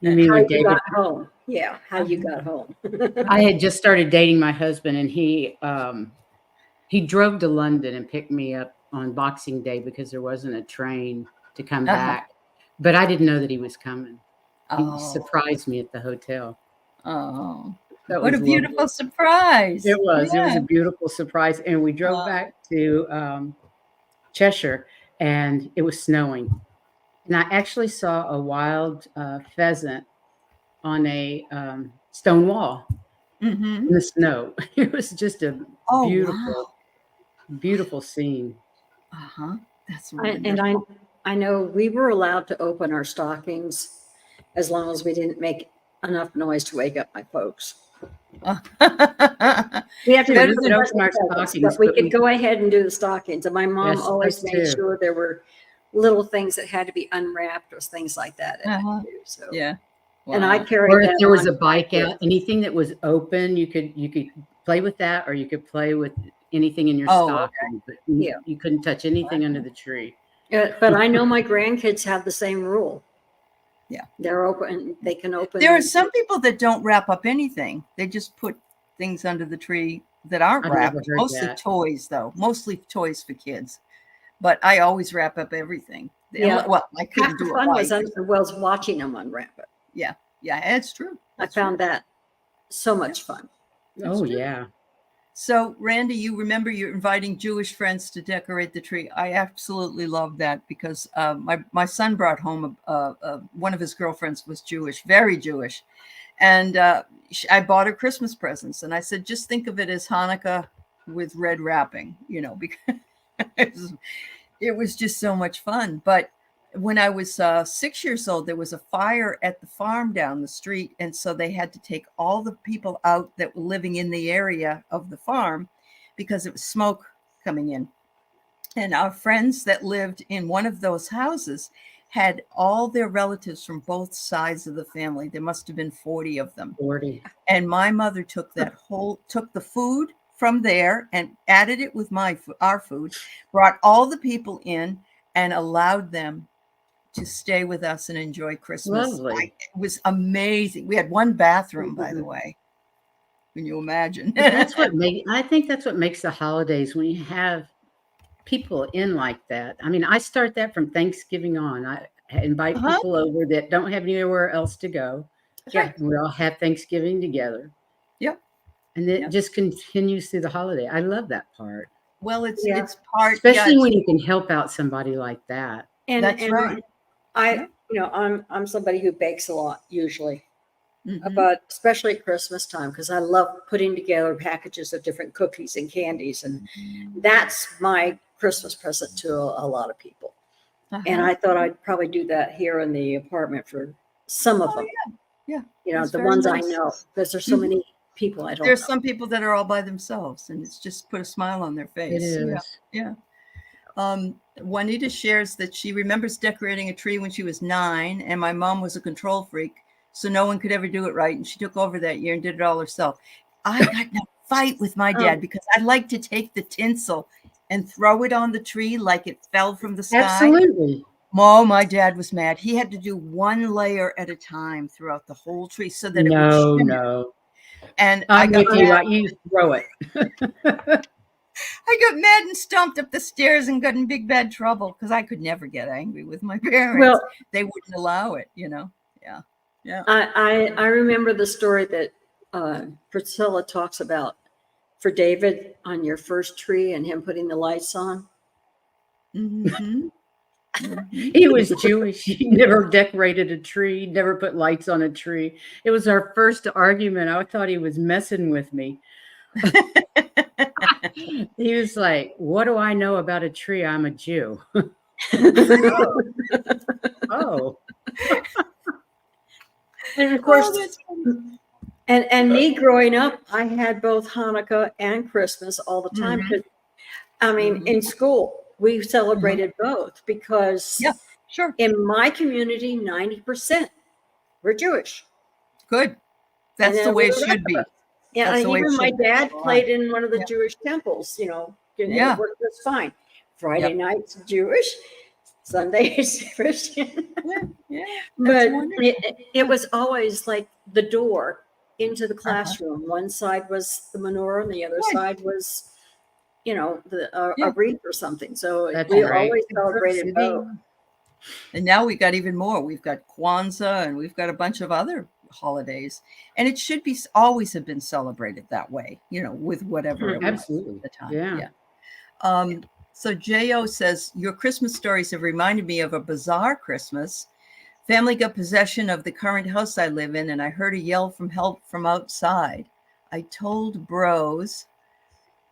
Speaker 2: mean
Speaker 3: how
Speaker 2: when
Speaker 3: you
Speaker 2: David
Speaker 3: got home? Yeah, how you got home.
Speaker 2: I had just started dating my husband, and he drove to London and picked me up on Boxing Day because there wasn't a train to come back. But I didn't know that he was coming. He surprised me at the hotel.
Speaker 1: Oh, what a beautiful surprise.
Speaker 2: It was. Yeah. It was a beautiful surprise. And we drove back to Cheshire, and it was snowing. And I actually saw a wild pheasant on a stone wall in the snow. It was just a beautiful scene.
Speaker 1: That's wonderful.
Speaker 3: And I know we were allowed to open our stockings as long as we didn't make enough noise to wake up my folks. We have to open our stockings, but we could go ahead and do the stockings. And my mom always made sure there were little things that had to be unwrapped or things like that. So
Speaker 1: yeah.
Speaker 3: Wow. And I carried
Speaker 2: or
Speaker 3: that.
Speaker 2: If there was a bike out, anything that was open, you could play with that, or you could play with anything in your stocking. But you couldn't touch anything under the tree.
Speaker 3: But I know my grandkids have the same rule.
Speaker 1: Yeah,
Speaker 3: they're open. They can open.
Speaker 1: There are some people that don't wrap up anything. They just put things under the tree that aren't wrapped. Mostly toys, though. Mostly toys for kids. But I always wrap up everything.
Speaker 3: Yeah.
Speaker 1: Well, I couldn't do
Speaker 3: it. Was watching them unwrap it.
Speaker 1: Yeah. Yeah, it's true.
Speaker 3: I found that so much fun.
Speaker 2: Yeah.
Speaker 1: So, Randy, you remember you're inviting Jewish friends to decorate the tree. I absolutely love that because my son brought home one of his girlfriends was Jewish, very Jewish. And I bought her Christmas presents. And I said, just think of it as Hanukkah with red wrapping, because it was just so much fun. But when I was 6 years old, there was a fire at the farm down the street. And so they had to take all the people out that were living in the area of the farm because it was smoke coming in. And our friends that lived in one of those houses had all their relatives from both sides of the family. There must have been 40 of them.
Speaker 2: 40.
Speaker 1: And my mother took the food from there and added it with our food, brought all the people in and allowed them to stay with us and enjoy Christmas.
Speaker 2: Lovely.
Speaker 1: It was amazing. We had one bathroom, by the way. Can you imagine?
Speaker 2: I think that's what makes the holidays when you have people in like that. I mean, I start that from Thanksgiving on. I invite people over that don't have anywhere else to go.
Speaker 1: Yeah.
Speaker 2: And we all have Thanksgiving together.
Speaker 1: Yep.
Speaker 2: And it just continues through the holiday. I love that part.
Speaker 1: Well, it's part,
Speaker 2: especially when you can help out somebody like that.
Speaker 1: And that's right.
Speaker 3: I'm somebody who bakes a lot usually. but especially at Christmas time, because I love putting together packages of different cookies and candies. And that's my Christmas present to a lot of people. And I thought I'd probably do that here in the apartment for some of them.
Speaker 1: Yeah.
Speaker 3: You know,
Speaker 1: That's
Speaker 3: the
Speaker 1: very
Speaker 3: ones
Speaker 1: nice.
Speaker 3: I know, because there's so many people I don't
Speaker 1: There's
Speaker 3: know.
Speaker 1: some people that are all by themselves, and it's just put a smile on their face.
Speaker 2: It is.
Speaker 1: Yeah. Juanita shares that she remembers decorating a tree when she was 9, and my mom was a control freak, so no one could ever do it right. And she took over that year and did it all herself. I got in a fight with my dad because I like to take the tinsel and throw it on the tree like it fell from the sky.
Speaker 2: Absolutely.
Speaker 1: Oh, my dad was mad. He had to do one layer at a time throughout the whole tree so that it would shimmer.
Speaker 2: No.
Speaker 1: And
Speaker 2: I'm with you.
Speaker 1: mad.
Speaker 2: You throw it.
Speaker 1: I got mad and stomped up the stairs and got in big bad trouble because I could never get angry with my parents.
Speaker 3: Well,
Speaker 1: they wouldn't allow it, you know. Yeah.
Speaker 3: I remember the story that Priscilla talks about for David on your first tree and him putting the lights on.
Speaker 1: Mm-hmm.
Speaker 2: He was Jewish. He never decorated a tree, never put lights on a tree. It was our first argument. I thought he was messing with me. He was like, "What do I know about a tree? I'm a Jew." Oh.
Speaker 3: And of course, and me growing up, I had both Hanukkah and Christmas all the time. Because I mean, in school, we celebrated both because in my community, 90% were Jewish.
Speaker 1: Good. That's the way it should be.
Speaker 3: Yeah, and even my dad played in one of the Jewish temples, you know, and it worked just fine. Friday nights Jewish, Sundays Christian. But it was always like the door into the classroom. One side was the menorah and the other side was, you know, a wreath or something. So we always celebrated both.
Speaker 1: And now we got even more. We've got Kwanzaa and we've got a bunch of other holidays, and it should be always have been celebrated that way, you know, with whatever it was at the time. So Jo says, your Christmas stories have reminded me of a bizarre Christmas. Family got possession of the current house I live in, and I heard a yell from help from outside. I told bros,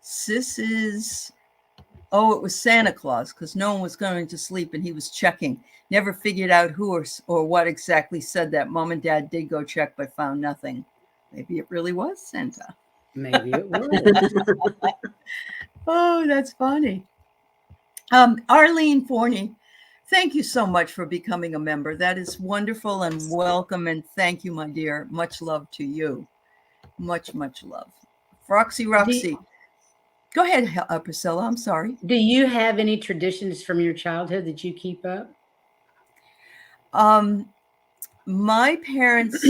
Speaker 1: it was Santa Claus, because no one was going to sleep and he was checking. Never figured out who or what exactly said that. Mom and Dad did go check, but found nothing. Maybe it really was Santa.
Speaker 2: Maybe it was.
Speaker 1: Oh, that's funny. Arlene Forney, thank you so much for becoming a member. That is wonderful and welcome. And thank you, my dear. Much love to you. Much, much love. Roxy. Go ahead, Priscilla. I'm sorry.
Speaker 2: Do you have any traditions from your childhood that you keep up?
Speaker 1: My parents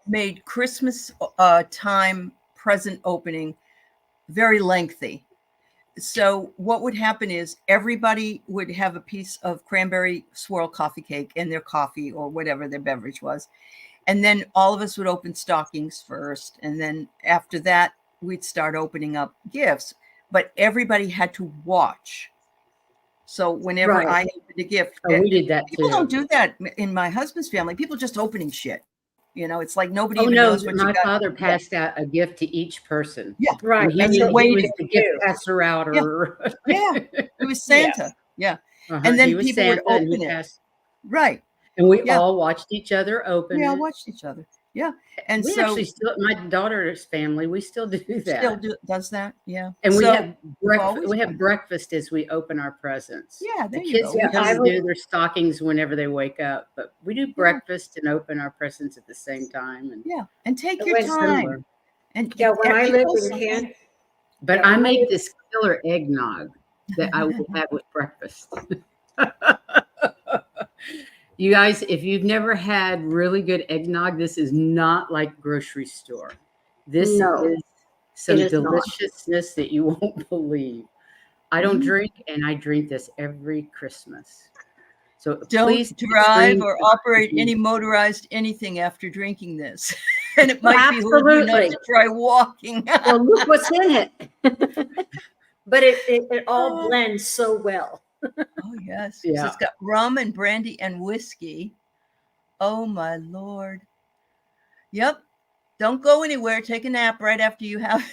Speaker 1: made Christmas time present opening very lengthy. So what would happen is everybody would have a piece of cranberry swirl coffee cake in their coffee or whatever their beverage was. And then all of us would open stockings first. And then after that, we'd start opening up gifts. But everybody had to watch. So whenever I opened a gift,
Speaker 2: we did that
Speaker 1: people
Speaker 2: too.
Speaker 1: don't do that in my husband's family. People just opening shit. You know, it's like nobody
Speaker 2: even
Speaker 1: knows what
Speaker 2: my father passed out a gift to each person.
Speaker 1: Yeah,
Speaker 3: right.
Speaker 2: And he was the gift passer out, or
Speaker 1: it was Santa. And then people Santa would open it. Right.
Speaker 2: And we all watched each other open.
Speaker 1: We all watched each other. Yeah. And
Speaker 2: we actually still, my daughter's family, we still do that.
Speaker 1: Does that. Yeah.
Speaker 2: And we have breakfast as we open our presents.
Speaker 1: Yeah.
Speaker 2: The kids do their stockings whenever they wake up, but we do breakfast and open our presents at the same time. And
Speaker 1: and take your time. And
Speaker 3: when I lived in Canada.
Speaker 2: But I make this killer eggnog that I will have with breakfast. You guys, if you've never had really good eggnog, this is not like grocery store. This is some deliciousness that you won't believe. I don't drink, and I drink this every Christmas. So
Speaker 1: don't drive or operate any motorized anything after drinking this. And it might be you not to try walking.
Speaker 3: Well, look what's in it. But it all blends so well.
Speaker 1: Oh, yes. So it's got rum and brandy and whiskey. Oh, my Lord. Yep. Don't go anywhere. Take a nap right after you have.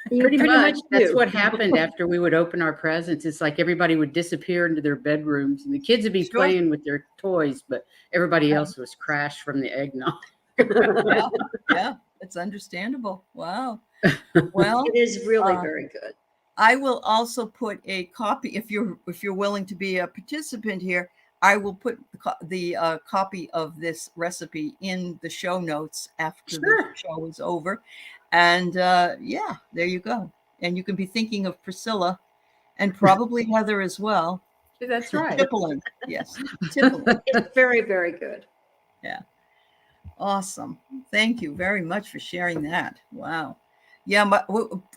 Speaker 2: Pretty much. That's
Speaker 3: do.
Speaker 2: what happened after we would open our presents. It's like everybody would disappear into their bedrooms and the kids would be
Speaker 1: Sure.
Speaker 2: playing with their toys, but everybody else was crashed from the eggnog.
Speaker 1: Yeah. Yeah. It's understandable. Wow. Well,
Speaker 3: It is really very good.
Speaker 1: I will also put a copy if you're willing to be a participant here. I will put the copy of this recipe in the show notes after the show is over. And yeah, there you go. And you can be thinking of Priscilla and probably Heather as well.
Speaker 2: That's right.
Speaker 1: Tippling. Yes. Tippling.
Speaker 3: It's very, very good.
Speaker 1: Yeah. Awesome. Thank you very much for sharing that. Wow. Yeah,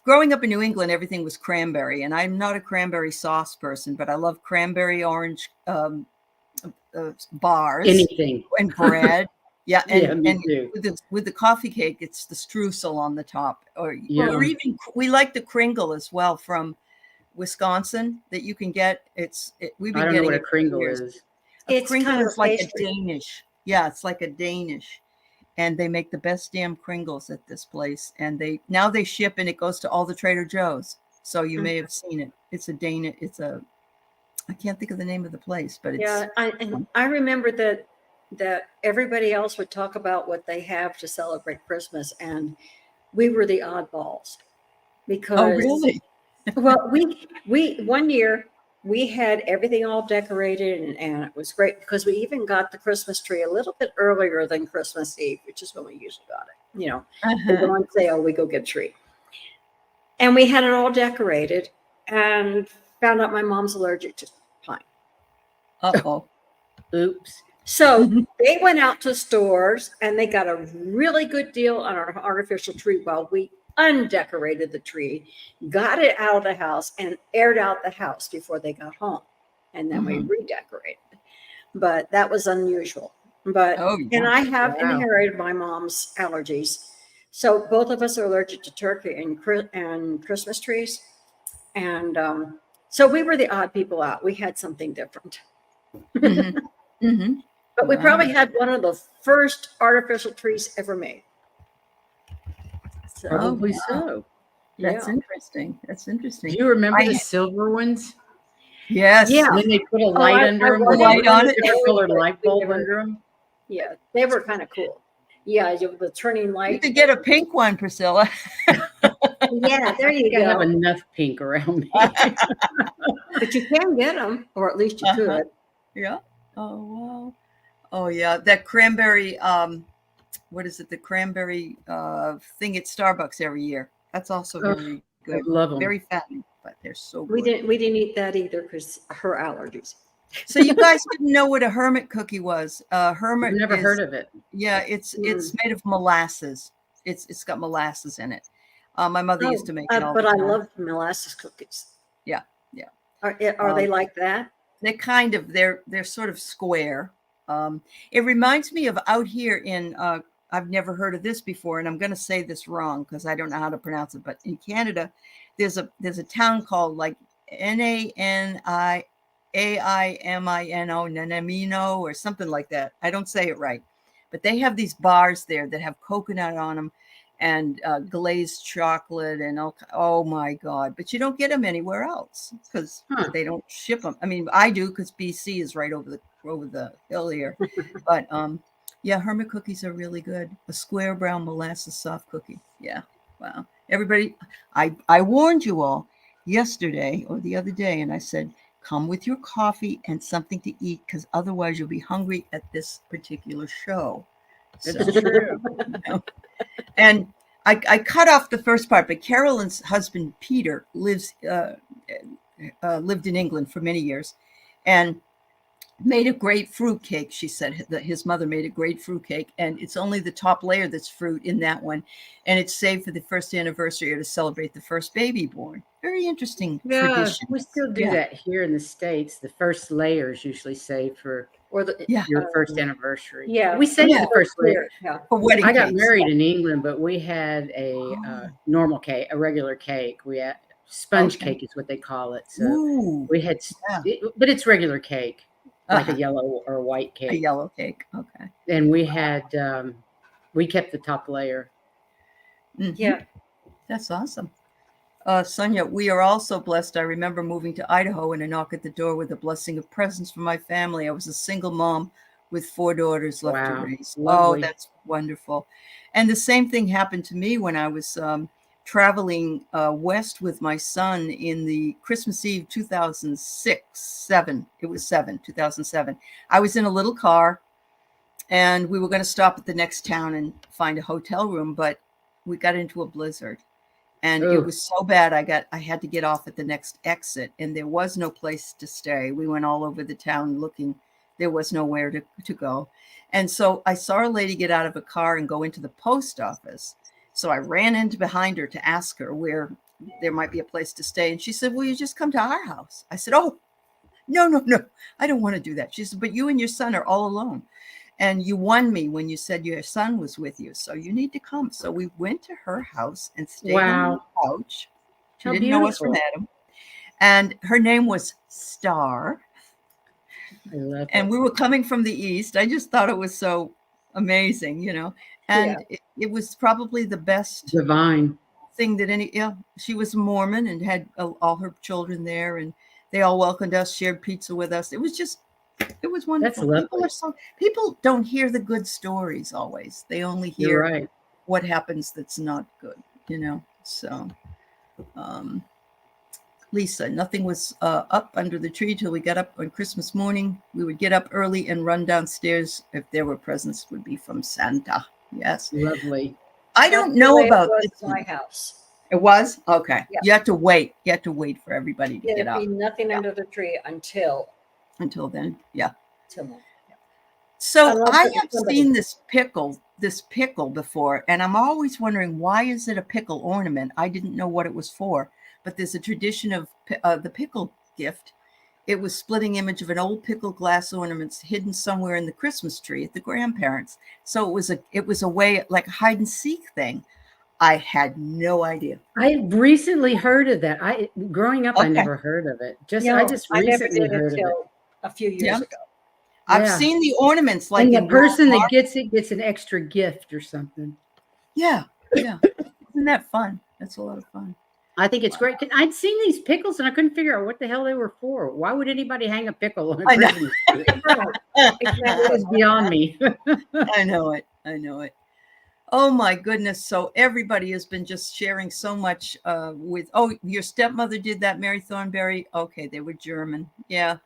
Speaker 1: growing up in New England, everything was cranberry, and I'm not a cranberry sauce person, but I love cranberry orange bars,
Speaker 2: Anything,
Speaker 1: and bread. Yeah, and,
Speaker 2: me too.
Speaker 1: With the coffee cake, it's the streusel on the top, or even we like the Kringle as well from Wisconsin that you can get. We've been
Speaker 2: I don't
Speaker 1: getting
Speaker 2: know what a Kringle is.
Speaker 1: A Kringle
Speaker 3: kind of
Speaker 1: is like
Speaker 3: pastry.
Speaker 1: a Danish. Yeah, it's like a Danish. And they make the best damn Kringles at this place. And they ship and it goes to all the Trader Joe's. So you may have seen it. It's I can't think of the name of the place, but it's.
Speaker 3: I remember that everybody else would talk about what they have to celebrate Christmas, and we were the oddballs because.
Speaker 1: Oh, really?
Speaker 3: Well, we one year we had everything all decorated and it was great because we even got the Christmas tree a little bit earlier than Christmas Eve, which is when we usually got it. You know, we go on sale, we go get a tree. And we had it all decorated and found out my mom's allergic to pine.
Speaker 1: Uh-oh.
Speaker 2: Oops.
Speaker 3: So they went out to stores and they got a really good deal on our artificial tree while we undecorated the tree, got it out of the house and aired out the house before they got home. And then we redecorated. But that was unusual. But and I have inherited my mom's allergies. So both of us are allergic to turkey and Christmas trees. And so we were the odd people out. We had something different. But we probably had one of the first artificial trees ever made. So,
Speaker 2: Probably so.
Speaker 1: That's interesting. That's interesting.
Speaker 2: Do you remember the silver ones?
Speaker 1: Yes.
Speaker 3: Yeah.
Speaker 2: And then they put a light under them.
Speaker 1: Light on it.
Speaker 2: Different colored light bulb under them.
Speaker 3: Yeah, they were kind of cool. Yeah, the turning light.
Speaker 1: You could get a pink one, Priscilla.
Speaker 3: Yeah, there you
Speaker 2: I
Speaker 3: go.
Speaker 2: have enough pink around me.
Speaker 3: But you can get them, or at least you could.
Speaker 1: Yeah. Oh, wow. Oh, yeah. That cranberry, what is it? The cranberry thing at Starbucks every year. That's also very good.
Speaker 2: I love them.
Speaker 1: Very fattening, but they're so good.
Speaker 3: We didn't eat that either because her allergies.
Speaker 1: So you guys didn't know what a hermit cookie was. Hermit.
Speaker 2: I've never heard of it.
Speaker 1: Yeah, it's made of molasses. It's got molasses in it. My mother used to make it all
Speaker 3: but
Speaker 1: the time.
Speaker 3: I love molasses cookies.
Speaker 1: Yeah, yeah.
Speaker 3: Are they like that?
Speaker 1: They're sort of square. It reminds me of out here in I've never heard of this before, and I'm going to say this wrong because I don't know how to pronounce it. But in Canada, there's a town called like Naniaimino, Nanamino, or something like that. I don't say it right, but they have these bars there that have coconut on them and glazed chocolate and oh my God! But you don't get them anywhere else because they don't ship them. I mean, I do because BC is right over the hill here, but yeah, hermit cookies are really good. A square brown molasses soft cookie. Yeah, wow. Everybody, I warned you all yesterday or the other day, and I said, come with your coffee and something to eat because otherwise you'll be hungry at this particular show.
Speaker 2: That's true.
Speaker 1: You know? And I cut off the first part, but Carolyn's husband, Peter, lived in England for many years and made a great fruit cake. She said that his mother made a great fruit cake, and it's only the top layer that's fruit in that one. And it's saved for the first anniversary or to celebrate the first baby born. Very interesting tradition.
Speaker 2: We still do that here in the States. The first layer is usually saved for your first anniversary.
Speaker 3: Yeah.
Speaker 2: We say the first layer.
Speaker 3: Yeah.
Speaker 1: For wedding
Speaker 2: I got
Speaker 1: cakes.
Speaker 2: married in England, but we had a normal cake, a regular cake. We had sponge cake is what they call it. So we had, but it's regular cake. Like a yellow or a white cake.
Speaker 1: A yellow cake. Okay.
Speaker 2: And we had We kept the top layer.
Speaker 1: Mhm.
Speaker 3: Yeah.
Speaker 1: That's awesome. Sonia, we are also blessed. I remember moving to Idaho and a knock at the door with a blessing of presents from my family. I was a single mom with 4 daughters left to
Speaker 2: Wow.
Speaker 1: raise.
Speaker 2: Lovely.
Speaker 1: Oh, that's wonderful. And the same thing happened to me when I was traveling west with my son in the Christmas Eve 2007. It was 2007. I was in a little car and we were going to stop at the next town and find a hotel room, but we got into a blizzard. And it was so bad, I had to get off at the next exit, and there was no place to stay. We went all over the town looking. There was nowhere to go. And so I saw a lady get out of a car and go into the post office. So I ran in behind her to ask her where there might be a place to stay. And she said, "Will you just come to our house?" I said, "Oh, no, I don't want to do that." She said, "But you and your son are all alone. And you won me when you said your son was with you. So you need to come." So we went to her house and stayed on the couch. She
Speaker 2: How
Speaker 1: didn't know us from
Speaker 2: beautiful.
Speaker 1: Adam. And her name was Star.
Speaker 2: I love
Speaker 1: And
Speaker 2: it.
Speaker 1: we were coming from the East. I just thought it was so amazing, you know. And it was probably the best
Speaker 2: Divine.
Speaker 1: thing that she was Mormon and had all her children there. And they all welcomed us, shared pizza with us. It was wonderful.
Speaker 2: That's lovely.
Speaker 1: People don't hear the good stories always. They only
Speaker 2: You're
Speaker 1: hear
Speaker 2: right.
Speaker 1: what happens that's not good, you know. So Lisa, nothing was up under the tree till we got up on Christmas morning. We would get up early and run downstairs. If there were presents, would be from Santa. Yes.
Speaker 2: Lovely.
Speaker 1: I don't know about
Speaker 3: this. My house.
Speaker 1: It was? Okay.
Speaker 3: Yeah.
Speaker 1: You have to wait. You have to wait for everybody to get up.
Speaker 3: There'd be nothing under the tree until
Speaker 1: then. Yeah.
Speaker 3: Till then. Yeah.
Speaker 1: So I have seen this pickle before, and I'm always wondering, why is it a pickle ornament? I didn't know what it was for, but there's a tradition of the pickle gift. It was splitting image of an old pickle glass ornaments hidden somewhere in the Christmas tree at the grandparents. So it was a way, like a hide and seek thing. I had no idea.
Speaker 2: I recently heard of that. Growing up, I never heard of it. I just recently heard of it
Speaker 3: a few years ago.
Speaker 1: I've seen the ornaments, like,
Speaker 2: and the person that gets it gets an extra gift or something.
Speaker 1: Yeah. Isn't that fun? That's a lot of fun.
Speaker 2: I think it's great. I'd seen these pickles and I couldn't figure out what the hell they were for. Why would anybody hang a pickle on a Christmas tree? It was beyond me.
Speaker 1: I know it. Oh my goodness. So everybody has been just sharing so much your stepmother did that, Mary Thornberry. Okay, they were German. Yeah.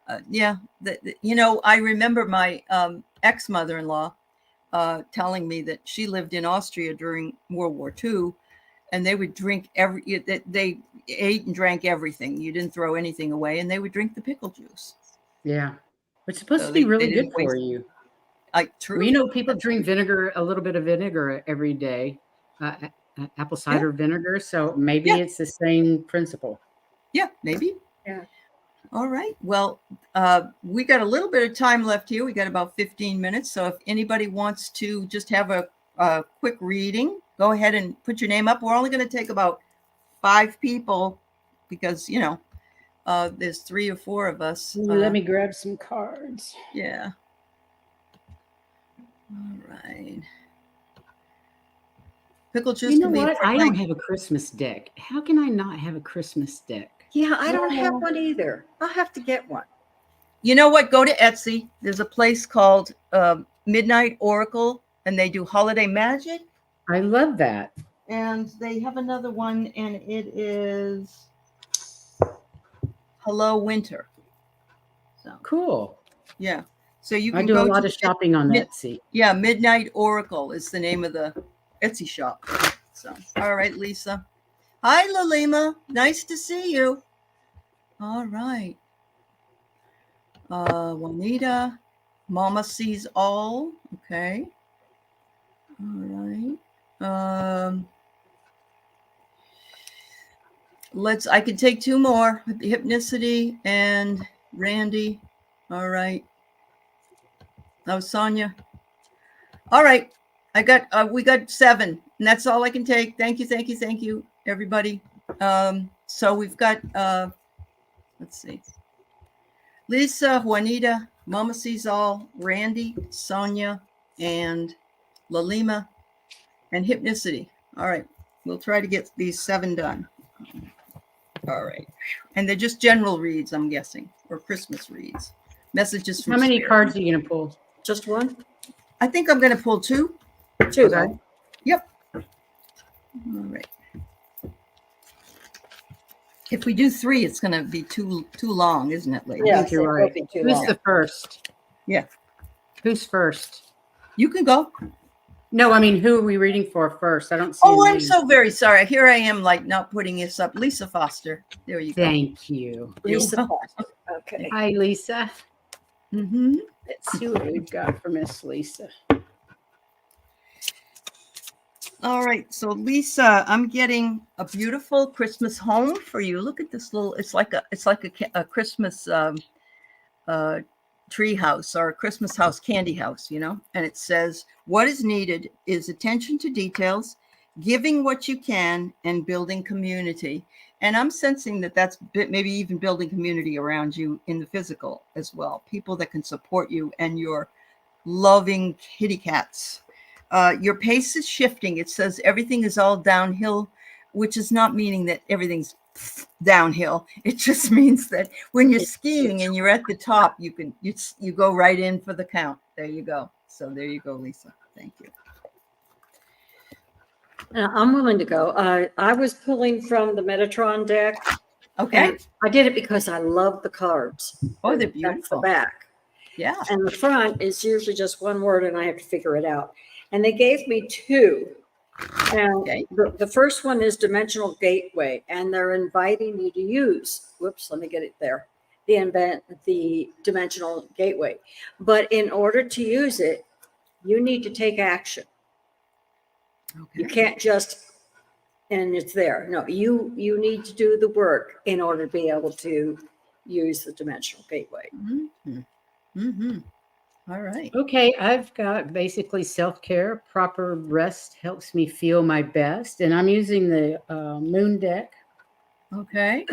Speaker 1: I remember my ex-mother-in-law telling me that she lived in Austria during World War II, and they would drink they ate and drank everything. You didn't throw anything away, and they would drink the pickle juice.
Speaker 2: Yeah. It's supposed to be really good for you.
Speaker 1: True.
Speaker 2: Well, people drink a little bit of vinegar every day, apple cider vinegar. So maybe it's the same principle.
Speaker 1: Yeah, maybe.
Speaker 3: Yeah.
Speaker 1: All right. Well, we got a little bit of time left here. We got about 15 minutes. So if anybody wants to just have a quick reading, go ahead and put your name up. We're only going to take about 5 people because, there's 3 or 4 of us.
Speaker 2: Let me grab some cards.
Speaker 1: Yeah. All right. Pickle juice.
Speaker 2: You know what? I don't have a Christmas deck. How can I not have a Christmas deck?
Speaker 3: Yeah, I don't have one either. I'll have to get one.
Speaker 1: You know what? Go to Etsy. There's a place called Midnight Oracle, and they do holiday magic.
Speaker 2: I love that.
Speaker 1: And they have another one, and it is Hello Winter. So
Speaker 2: cool.
Speaker 1: Yeah. So you can
Speaker 2: I do a lot of shopping on Etsy.
Speaker 1: Yeah, Midnight Oracle is the name of the Etsy shop. So, all right, Lisa. Hi, Lalima. Nice to see you. All right. Juanita. Mama sees all. Okay. All right. I can take 2 more. Hypnicity and Randy. All right. Oh, Sonia. All right. We got 7, and that's all I can take. Thank you, everybody. So we've got, let's see. Lisa, Juanita, Mama Sees All, Randy, Sonia, and Lalima, and Hypnicity. All right. We'll try to get these 7 done. All right. And they're just general reads, I'm guessing, or Christmas reads. Messages from
Speaker 2: How many
Speaker 1: Spirit.
Speaker 2: cards are you going to pull?
Speaker 3: Just one?
Speaker 1: I think I'm going to pull 2.
Speaker 3: 2.
Speaker 2: Okay.
Speaker 1: Yep. All right. If we do 3, it's going to be too long, isn't it, ladies?
Speaker 3: Yeah.
Speaker 2: I think you're
Speaker 3: it will
Speaker 2: right.
Speaker 3: be too
Speaker 2: Who's
Speaker 3: long.
Speaker 2: the first?
Speaker 1: Yeah.
Speaker 2: Who's first?
Speaker 1: You can go.
Speaker 2: No, I mean, who are we reading for first? I don't see.
Speaker 1: Oh,
Speaker 2: a
Speaker 1: I'm
Speaker 2: name.
Speaker 1: so very sorry. Here I am, like, not putting this up. Lisa Foster. There you go.
Speaker 2: Thank you.
Speaker 3: Lisa
Speaker 1: You're
Speaker 3: Foster. Okay.
Speaker 2: Hi, Lisa.
Speaker 1: Mm-hmm.
Speaker 2: Let's see what we've got for Miss Lisa.
Speaker 1: All right, so Lisa, I'm getting a beautiful Christmas home for you. Look at this little. It's like a Christmas tree house or a Christmas house, candy house, you know. And it says, "What is needed is attention to details, giving what you can, and building community." And I'm sensing that that's maybe even building community around you in the physical as well. People that can support you and your loving kitty cats. Your pace is shifting. It says everything is all downhill, which is not meaning that everything's downhill. It just means that when you're skiing and you're at the top, you go right in for the count. There you go. So there you go, Lisa. Thank you.
Speaker 3: I'm willing to go. I was pulling from the Metatron deck.
Speaker 1: Okay.
Speaker 3: And I did it because I love the cards.
Speaker 1: Oh, they're
Speaker 3: That's the
Speaker 1: beautiful.
Speaker 3: back.
Speaker 1: Yeah.
Speaker 3: And the front is usually just one word and I have to figure it out. And they gave me 2. And
Speaker 1: Okay.
Speaker 3: the first one is Dimensional Gateway, and they're inviting you to use, whoops, let me get it there, the Dimensional Gateway. But in order to use it, you need to take action.
Speaker 1: Okay.
Speaker 3: You can't just, and it's there. No, you need to do the work in order to be able to use the Dimensional Gateway.
Speaker 1: Mm-hmm. Mm-hmm. All right.
Speaker 2: Okay, I've got basically self-care. Proper rest helps me feel my best. And I'm using the moon deck.
Speaker 1: Okay.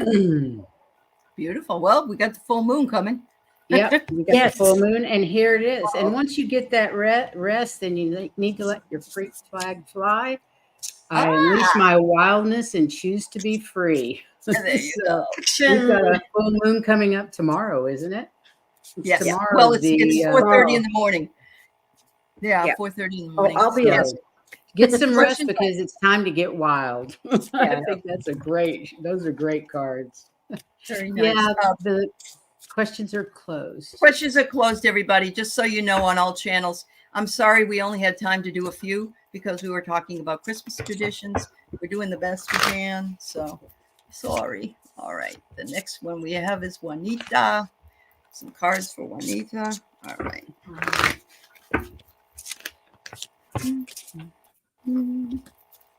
Speaker 1: Beautiful. Well, we got the full moon coming.
Speaker 2: Yep, we got
Speaker 3: Yes.
Speaker 2: the full moon, and here it is. And once you get that rest, then you need to let your freak flag fly. I unleash my wildness and choose to be free.
Speaker 1: There you go.
Speaker 2: We've got a full moon coming up tomorrow, isn't it?
Speaker 1: Yes.
Speaker 2: Tomorrow.
Speaker 1: Well, it's 4:30 in the morning. Yeah,
Speaker 3: Yeah.
Speaker 1: 4:30 in the
Speaker 3: Oh,
Speaker 1: morning.
Speaker 3: I'll be
Speaker 1: Yes.
Speaker 3: up.
Speaker 2: Get some rest
Speaker 1: Question-
Speaker 2: because it's time to get wild. I
Speaker 3: Yeah.
Speaker 2: think those are great cards.
Speaker 1: Very nice.
Speaker 2: Yeah, the questions are closed.
Speaker 1: Questions are closed, everybody, just so you know, on all channels. I'm sorry we only had time to do a few because we were talking about Christmas traditions. We're doing the best we can, so sorry. All right, the next one we have is Juanita. Some cards for Juanita. All right.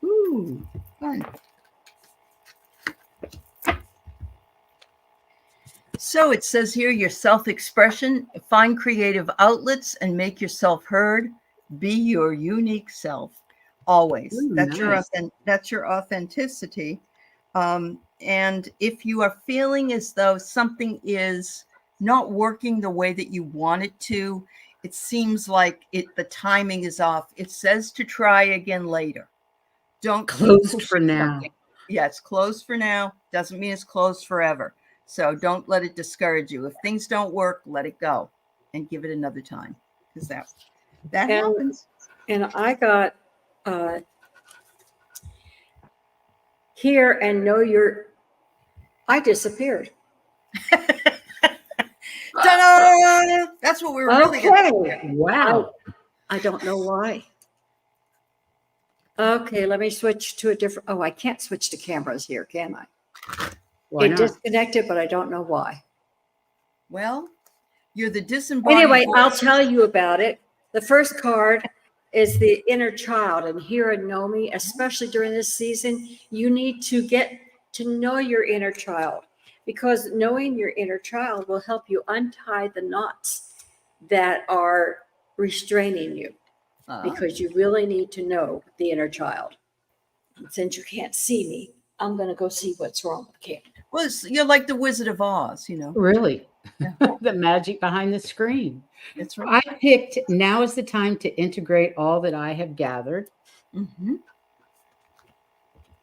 Speaker 1: Ooh, fun. So it says here, your self-expression, find creative outlets and make yourself heard. Be your unique self always.
Speaker 2: Ooh,
Speaker 1: That's
Speaker 2: nice.
Speaker 1: that's your authenticity. And if you are feeling as though something is not working the way that you want it to, it seems like the timing is off. It says to try again later. Don't keep
Speaker 2: Closed
Speaker 1: pushing
Speaker 2: for now.
Speaker 1: something. Yeah, it's closed for now. Doesn't mean it's closed forever. So don't let it discourage you. If things don't work, let it go and give it another time, because that happens.
Speaker 3: And I got here and know I disappeared.
Speaker 1: Ta-da! That's what we were really
Speaker 3: Okay.
Speaker 2: Wow.
Speaker 3: I don't know why. Okay, let me switch to a different. Oh, I can't switch to cameras here, can I?
Speaker 2: Why
Speaker 3: It
Speaker 2: not?
Speaker 3: disconnected, but I don't know why.
Speaker 1: Well, you're the disembodied
Speaker 3: Anyway,
Speaker 1: voice.
Speaker 3: I'll tell you about it. The first card is the inner child. And here in Nomi, especially during this season, you need to get to know your inner child, because knowing your inner child will help you untie the knots that are restraining you, because you really need to know the inner child. And since you can't see me, I'm going to go see what's wrong with the camera.
Speaker 1: Well, you're like the Wizard of Oz,
Speaker 2: Really.
Speaker 1: Yeah.
Speaker 2: The magic behind the screen.
Speaker 1: That's right.
Speaker 2: I picked now is the time to integrate all that I have gathered.
Speaker 1: Mm-hmm.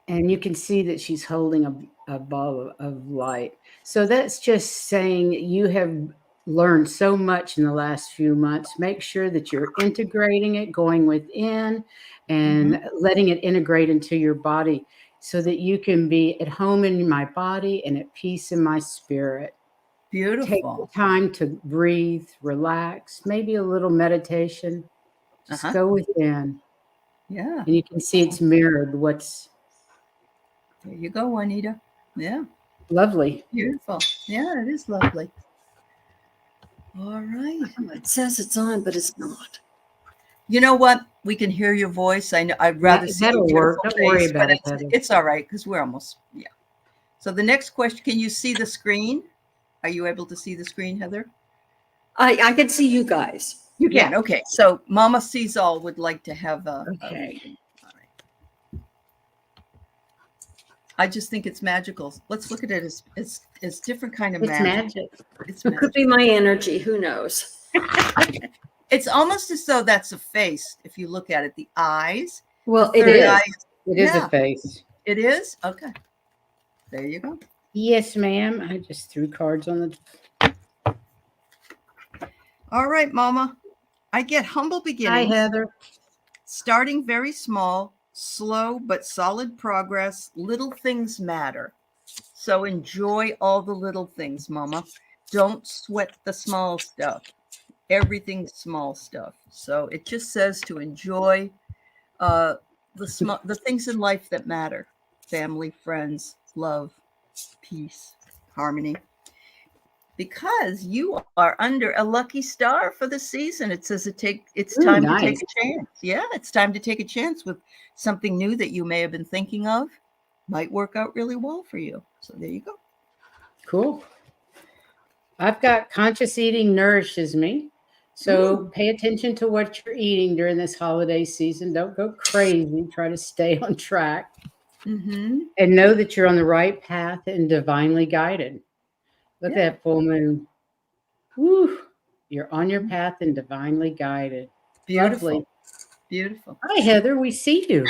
Speaker 2: And you can see that she's holding a ball of light. So that's just saying you have learned so much in the last few months. Make sure that you're integrating it, going within, and letting it integrate into your body so that you can be at home in my body and at peace in my spirit.
Speaker 1: Beautiful.
Speaker 2: Take the time to breathe, relax, maybe a little meditation. Just go within.
Speaker 1: Yeah.
Speaker 2: And you can see it's mirrored
Speaker 1: There you go, Juanita. Yeah.
Speaker 2: lovely.
Speaker 1: Beautiful. Yeah, it is lovely. All right.
Speaker 3: It says it's on, but it's not.
Speaker 1: You know what? We can hear your voice. I know. I'd rather see
Speaker 2: that'll
Speaker 1: your
Speaker 2: work.
Speaker 1: beautiful
Speaker 2: Don't worry
Speaker 1: face,
Speaker 2: about
Speaker 1: but
Speaker 2: it, Heather.
Speaker 1: it's all right because we're almost, yeah. So the next question, can you see the screen? Are you able to see the screen, Heather?
Speaker 3: I can see you guys.
Speaker 1: You can. Yeah. Okay. So Mama Sees All would like to have a reading. All right. I just think it's magical. Let's look at it as different kind of magic.
Speaker 3: It's magic. It could be my energy. Who knows?
Speaker 1: It's almost as though that's a face. If you look at it, the eyes.
Speaker 3: Well, it is.
Speaker 2: It is a face.
Speaker 1: It is? Okay. There you go.
Speaker 2: Yes, ma'am. I just threw cards on the...
Speaker 1: All right, Mama. I get humble beginnings.
Speaker 2: Hi, Heather.
Speaker 1: Starting very small, slow but solid progress. Little things matter. So enjoy all the little things, Mama. Don't sweat the small stuff. Everything's small stuff. So it just says to enjoy the things in life that matter. Family, friends, love, peace, harmony. Because you are under a lucky star for the season. It says it's time to take a chance. Yeah, it's time to take a chance with something new that you may have been thinking of. Might work out really well for you. So there you go.
Speaker 2: Cool. I've got conscious eating nourishes me. So pay attention to what you're eating during this holiday season. Don't go crazy. Try to stay on track. And know that you're on the right path and divinely guided. Look at that full moon. Woo. You're on your path and divinely guided.
Speaker 1: Beautiful.
Speaker 2: Lovely.
Speaker 1: Beautiful.
Speaker 2: Hi, Heather. We see you.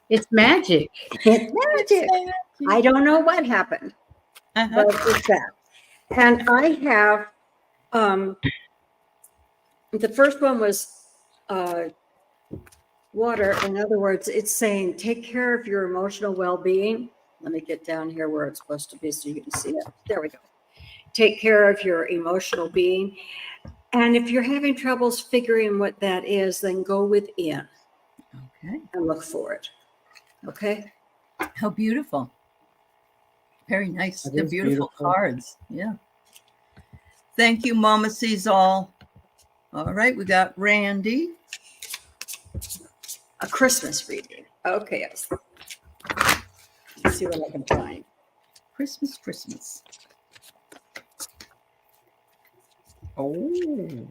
Speaker 2: It's magic.
Speaker 3: It's magic. I don't know what happened, but it's that. And I have, the first one was water. In other words, it's saying, take care of your emotional well-being. Let me get down here where it's supposed to be so you can see it. There we go. Take care of your emotional being. And if you're having troubles figuring what that is, then go within.
Speaker 1: Okay.
Speaker 3: And look for it. Okay.
Speaker 1: How beautiful. Very nice. They're beautiful cards. Yeah. Thank you, Mama Sees All. All right. We got Randy.
Speaker 3: A Christmas reading. Okay. Let's see what I can find.
Speaker 1: Christmas. Oh.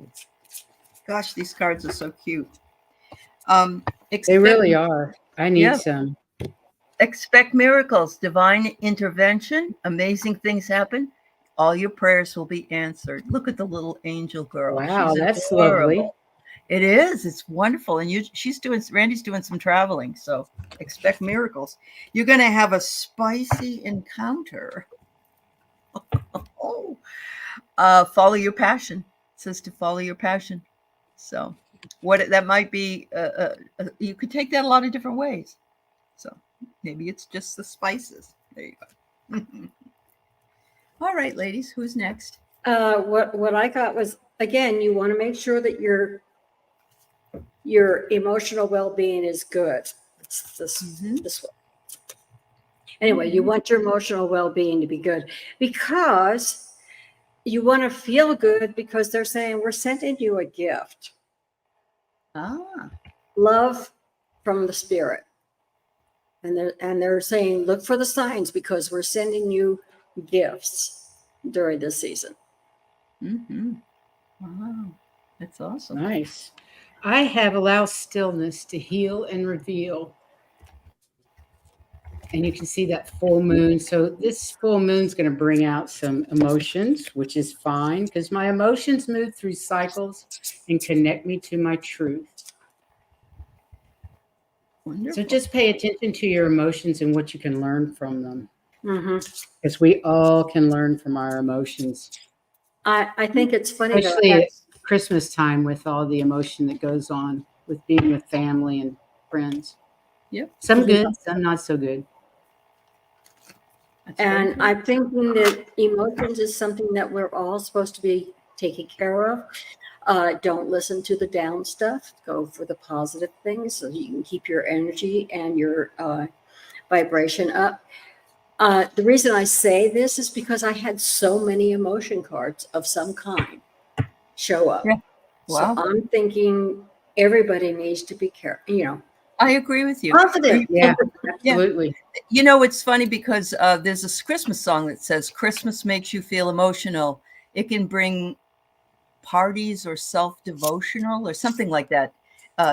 Speaker 1: Gosh, these cards are so cute.
Speaker 2: They really are. I need some.
Speaker 1: Expect miracles, divine intervention, amazing things happen. All your prayers will be answered. Look at the little angel girl.
Speaker 2: Wow, that's lovely.
Speaker 1: It is. It's wonderful. And Randy's doing some traveling, so expect miracles. You're going to have a spicy encounter. Follow your passion. It says to follow your passion. So what that might be, you could take that a lot of different ways. So maybe it's just the spices. There you go. All right, ladies, who's next?
Speaker 3: What I got was, again, you want to make sure that your emotional well-being is good. It's this way. Anyway, you want your emotional well-being to be good because you want to feel good because they're saying we're sending you a gift. Love from the spirit. And they're saying, look for the signs because we're sending you gifts during this season.
Speaker 1: Wow. That's awesome.
Speaker 2: Nice. I have allow stillness to heal and reveal. And you can see that full moon. So this full moon's going to bring out some emotions, which is fine because my emotions move through cycles and connect me to my truth.
Speaker 1: Wonderful.
Speaker 2: So just pay attention to your emotions and what you can learn from them.
Speaker 3: Mm-hmm.
Speaker 2: Because we all can learn from our emotions.
Speaker 3: I think it's funny,
Speaker 2: especially
Speaker 3: though.
Speaker 2: at Christmas time with all the emotion that goes on with being with family and friends.
Speaker 1: Yep.
Speaker 2: Some good, some not so good.
Speaker 3: And I'm thinking that emotions is something that we're all supposed to be taking care of. Don't listen to the down stuff. Go for the positive things so you can keep your energy and your vibration up. The reason I say this is because I had so many emotion cards of some kind show up.
Speaker 1: Yeah. Wow.
Speaker 3: So I'm thinking everybody needs to be careful,
Speaker 1: I agree with you.
Speaker 3: confident.
Speaker 2: Yeah, absolutely.
Speaker 1: You know, it's funny because there's this Christmas song that says, Christmas makes you feel emotional. It can bring parties or self-devotional or something like that.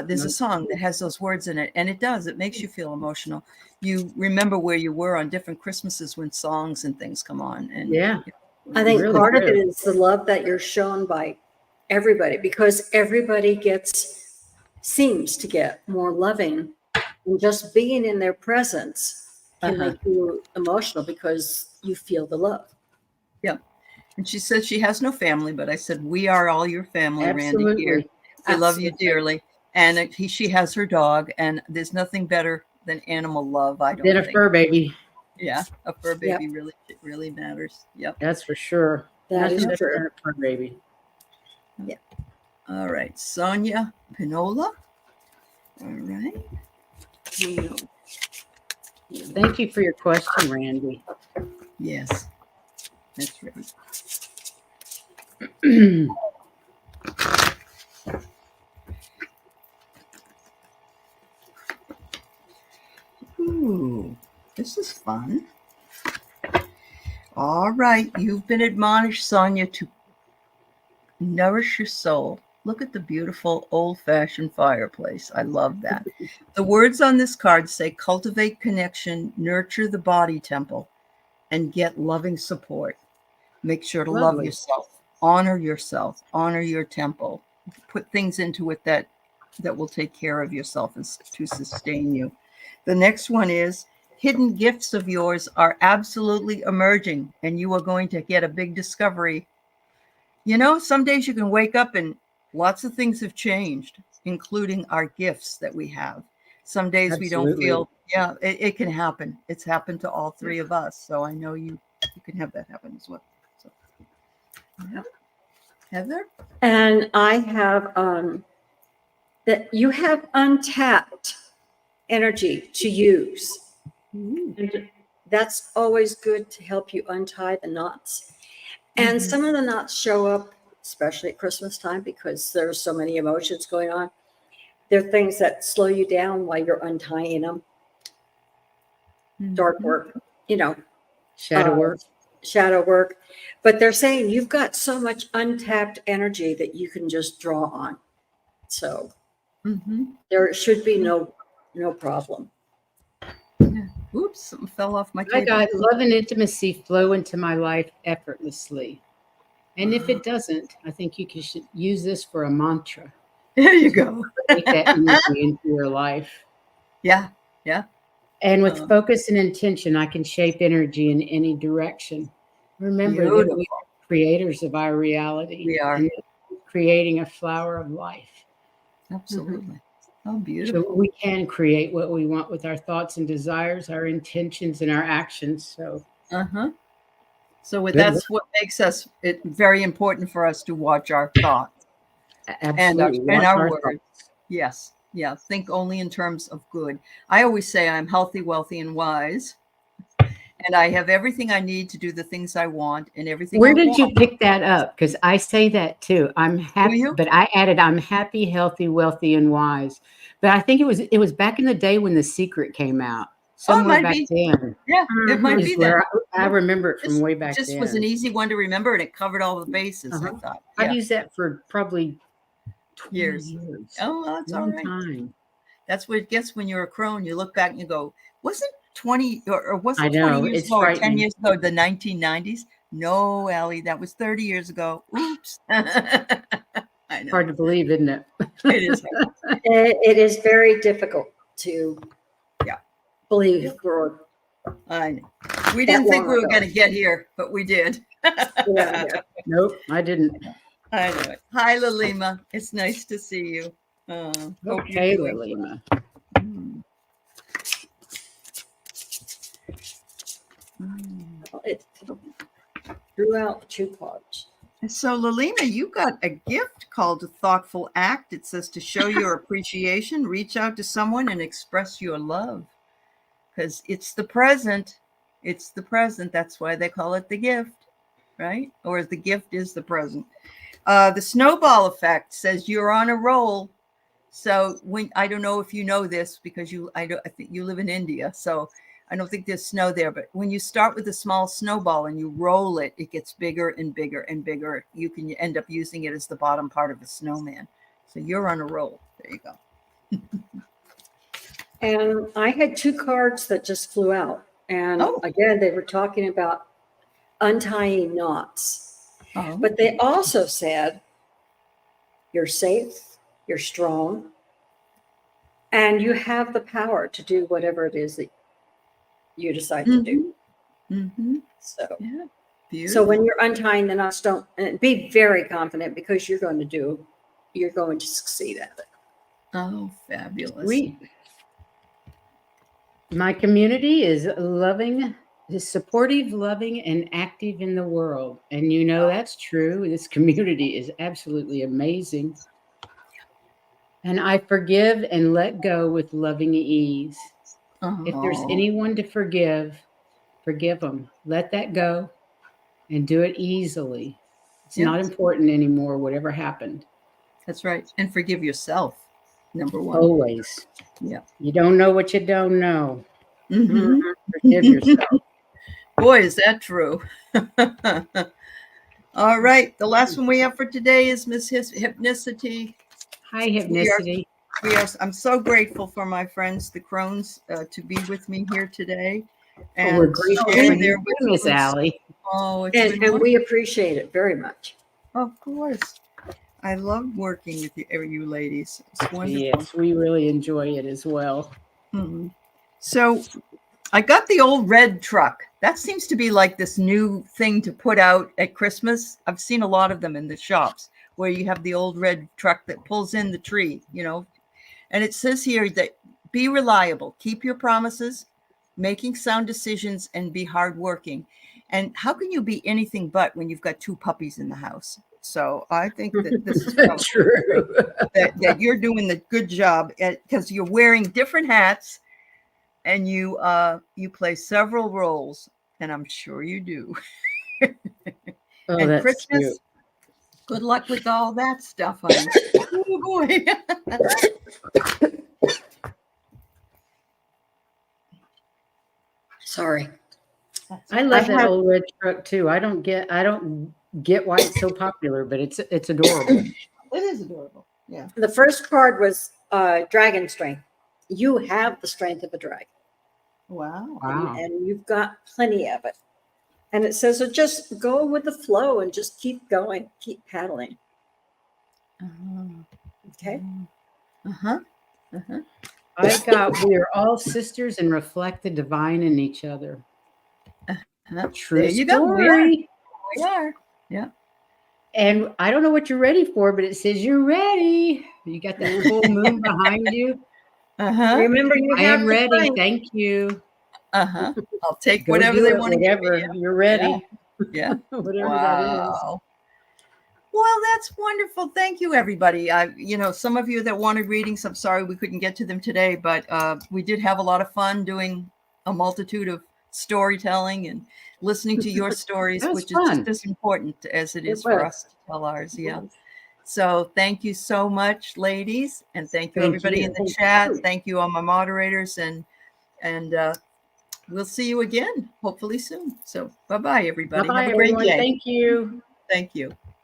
Speaker 1: There's a song that has those words in it, and it does. It makes you feel emotional. You remember where you were on different Christmases when songs and things come on. And
Speaker 2: yeah,
Speaker 3: I think
Speaker 2: really
Speaker 3: part of
Speaker 2: good.
Speaker 3: it is the love that you're shown by everybody, because everybody seems to get more loving, and just being in their presence can make you emotional because you feel the love.
Speaker 1: Yeah. And she said she has no family, but I said, we are all your family,
Speaker 2: Absolutely.
Speaker 1: Randy, here. We love you dearly. And she has her dog, and there's nothing better than animal love, I don't think.
Speaker 2: Then a fur baby.
Speaker 1: Yeah, a fur baby really matters. Yep.
Speaker 2: That's for sure.
Speaker 3: That is true.
Speaker 2: A fur baby.
Speaker 3: Yeah.
Speaker 1: All right, Sonia Pinola. All right.
Speaker 2: Thank you for your question, Randy.
Speaker 1: Yes, that's right. Ooh, this is fun. All right, you've been admonished, Sonia, to nourish your soul. Look at the beautiful old-fashioned fireplace. I love that. The words on this card say, cultivate connection, nurture the body temple, and get loving support. Make sure to love yourself, honor your temple. Put things into it that will take care of yourself and to sustain you. The next one is, hidden gifts of yours are absolutely emerging, and you are going to get a big discovery. You know, some days you can wake up and lots of things have changed, including our gifts that we have. Some days we don't feel, it can happen. It's happened to all three of us. So I know you can have that happen as well. So, yeah. Heather?
Speaker 3: And I have that you have untapped energy to use. And that's always good to help you untie the knots. And some of the knots show up, especially at Christmas time, because there's so many emotions going on. They're things that slow you down while you're untying them. Dark work,
Speaker 2: shadow work.
Speaker 3: But they're saying you've got so much untapped energy that you can just draw on. So there should be no problem.
Speaker 1: Oops, something fell off my table.
Speaker 2: I got love and intimacy flow into my life effortlessly. And if it doesn't, I think you should use this for a mantra.
Speaker 1: There you go.
Speaker 2: Take that energy into your life.
Speaker 1: Yeah.
Speaker 2: And with focus and intention, I can shape energy in any direction. Remember that we are creators of our reality.
Speaker 1: We are.
Speaker 2: And creating a flower of life.
Speaker 1: Absolutely. Oh, beautiful.
Speaker 2: So we can create what we want with our thoughts and desires, our intentions, and our actions. So,
Speaker 1: that's what makes it very important for us to watch our thoughts.
Speaker 2: Absolutely.
Speaker 1: And our words. Thoughts. Yes. Yeah. Think only in terms of good. I always say I'm healthy, wealthy, and wise. And I have everything I need to do the things I want and everything.
Speaker 2: Where did you pick that up? Because I say that too. I'm happy, but I added I'm happy, healthy, wealthy, and wise. But I think it was back in the day when The Secret came out. Somewhere back then.
Speaker 1: Yeah, it might be that.
Speaker 2: I remember it from way back then.
Speaker 1: It just was an easy one to remember, and it covered all the bases, I thought.
Speaker 2: I've used that for probably 20
Speaker 1: years. Oh, well, that's all right. That's what it gets when you're a crone. You look back and you go, wasn't 20 or was
Speaker 2: I
Speaker 1: it 20
Speaker 2: know,
Speaker 1: years
Speaker 2: it's
Speaker 1: ago or 10
Speaker 2: frightening.
Speaker 1: years ago, the 1990s? No, Aley, that was 30 years ago. Oops. I know.
Speaker 2: Hard to believe, isn't it?
Speaker 1: It is.
Speaker 3: It is very difficult to believe we're
Speaker 1: I know. We didn't think we were
Speaker 3: ago.
Speaker 1: going to get here, but we did.
Speaker 3: Yeah.
Speaker 2: Nope, I didn't.
Speaker 1: I know it. Hi, Lalima. It's nice to see you. Hope you're
Speaker 2: Okay,
Speaker 1: doing
Speaker 2: Lalima.
Speaker 1: Mm.
Speaker 3: Well, it drew out 2 cards.
Speaker 1: So, Lalima, you got a gift called a thoughtful act. It says to show your appreciation, reach out to someone and express your love. Because it's the present. It's the present. That's why they call it the gift, right? Or the gift is the present. The snowball effect says you're on a roll. So when I don't know if you know this because I think you live in India, so I don't think there's snow there. But when you start with a small snowball and you roll it, it gets bigger and bigger and bigger. You can end up using it as the bottom part of a snowman. So you're on a roll. There you go.
Speaker 3: And I had 2 cards that just flew out. And again, they were talking about untying knots. But they also said, you're safe, you're strong, and you have the power to do whatever it is that you decide to do.
Speaker 1: Mm-hmm.
Speaker 3: So when you're untying the knots, don't be very confident because you're going to succeed at it.
Speaker 1: Oh, fabulous.
Speaker 2: Sweet. My community is supportive, loving, and active in the world. And you know that's true. This community is absolutely amazing. And I forgive and let go with loving ease. If there's anyone to forgive them. Let that go and do it easily. It's not important anymore, whatever happened.
Speaker 1: That's right. And forgive yourself, number 1.
Speaker 2: Always.
Speaker 1: Yeah.
Speaker 2: You don't know what you don't know.
Speaker 1: Mm-hmm.
Speaker 2: Forgive yourself.
Speaker 1: Boy, is that true. All right. The last one we have for today is Miss Hypnicity.
Speaker 2: Hi, Hypnicity.
Speaker 1: I'm so grateful for my friends, the Crones, to be with me here today.
Speaker 2: And we're grateful for you, Miss Aley.
Speaker 3: And we appreciate it very much.
Speaker 1: Of course. I love working with you ladies. It's wonderful.
Speaker 2: Yes, we really enjoy it as well.
Speaker 1: Mm-hmm. So I got the old red truck. That seems to be like this new thing to put out at Christmas. I've seen a lot of them in the shops where you have the old red truck that pulls in the tree, And it says here that be reliable, keep your promises, making sound decisions, and be hardworking. And how can you be anything but when you've got 2 puppies in the house? So I think that this is
Speaker 2: true.
Speaker 1: that you're doing the good job because you're wearing different hats and you play several roles, and I'm sure you do. And
Speaker 2: that's
Speaker 1: Christmas,
Speaker 2: cute.
Speaker 1: Good luck with all that stuff, honey. Oh boy.
Speaker 3: Sorry.
Speaker 2: I love that old red truck too. I don't get why it's so popular, but it's adorable.
Speaker 1: It is adorable. Yeah.
Speaker 3: The first card was dragon strength. You have the strength of a dragon.
Speaker 1: Wow.
Speaker 3: And you've got plenty of it. And it says, so just go with the flow and just keep going, keep paddling. Okay.
Speaker 2: I got, we are all sisters and reflect the divine in each other. True
Speaker 1: there you
Speaker 2: story.
Speaker 1: Go. We are. Yeah.
Speaker 2: And I don't know what you're ready for, but it says you're ready. You got that full moon behind you.
Speaker 3: Remember,
Speaker 2: I am ready. Thank you.
Speaker 1: I'll take whatever they want to give me.
Speaker 2: You're ready.
Speaker 1: Yeah.
Speaker 2: Whatever that is.
Speaker 1: Well, that's wonderful. Thank you, everybody. Some of you that wanted readings, I'm sorry we couldn't get to them today, but we did have a lot of fun doing a multitude of storytelling and listening to your stories, which is just as important as it is for us to tell ours. Yeah. So thank you so much, ladies. And thank you, everybody in the chat. Thank you, all my moderators. And we'll see you again, hopefully soon. So bye-bye, everybody.
Speaker 2: Bye-bye,
Speaker 1: have a great
Speaker 2: everyone.
Speaker 1: day.
Speaker 2: Thank you.
Speaker 1: Thank you.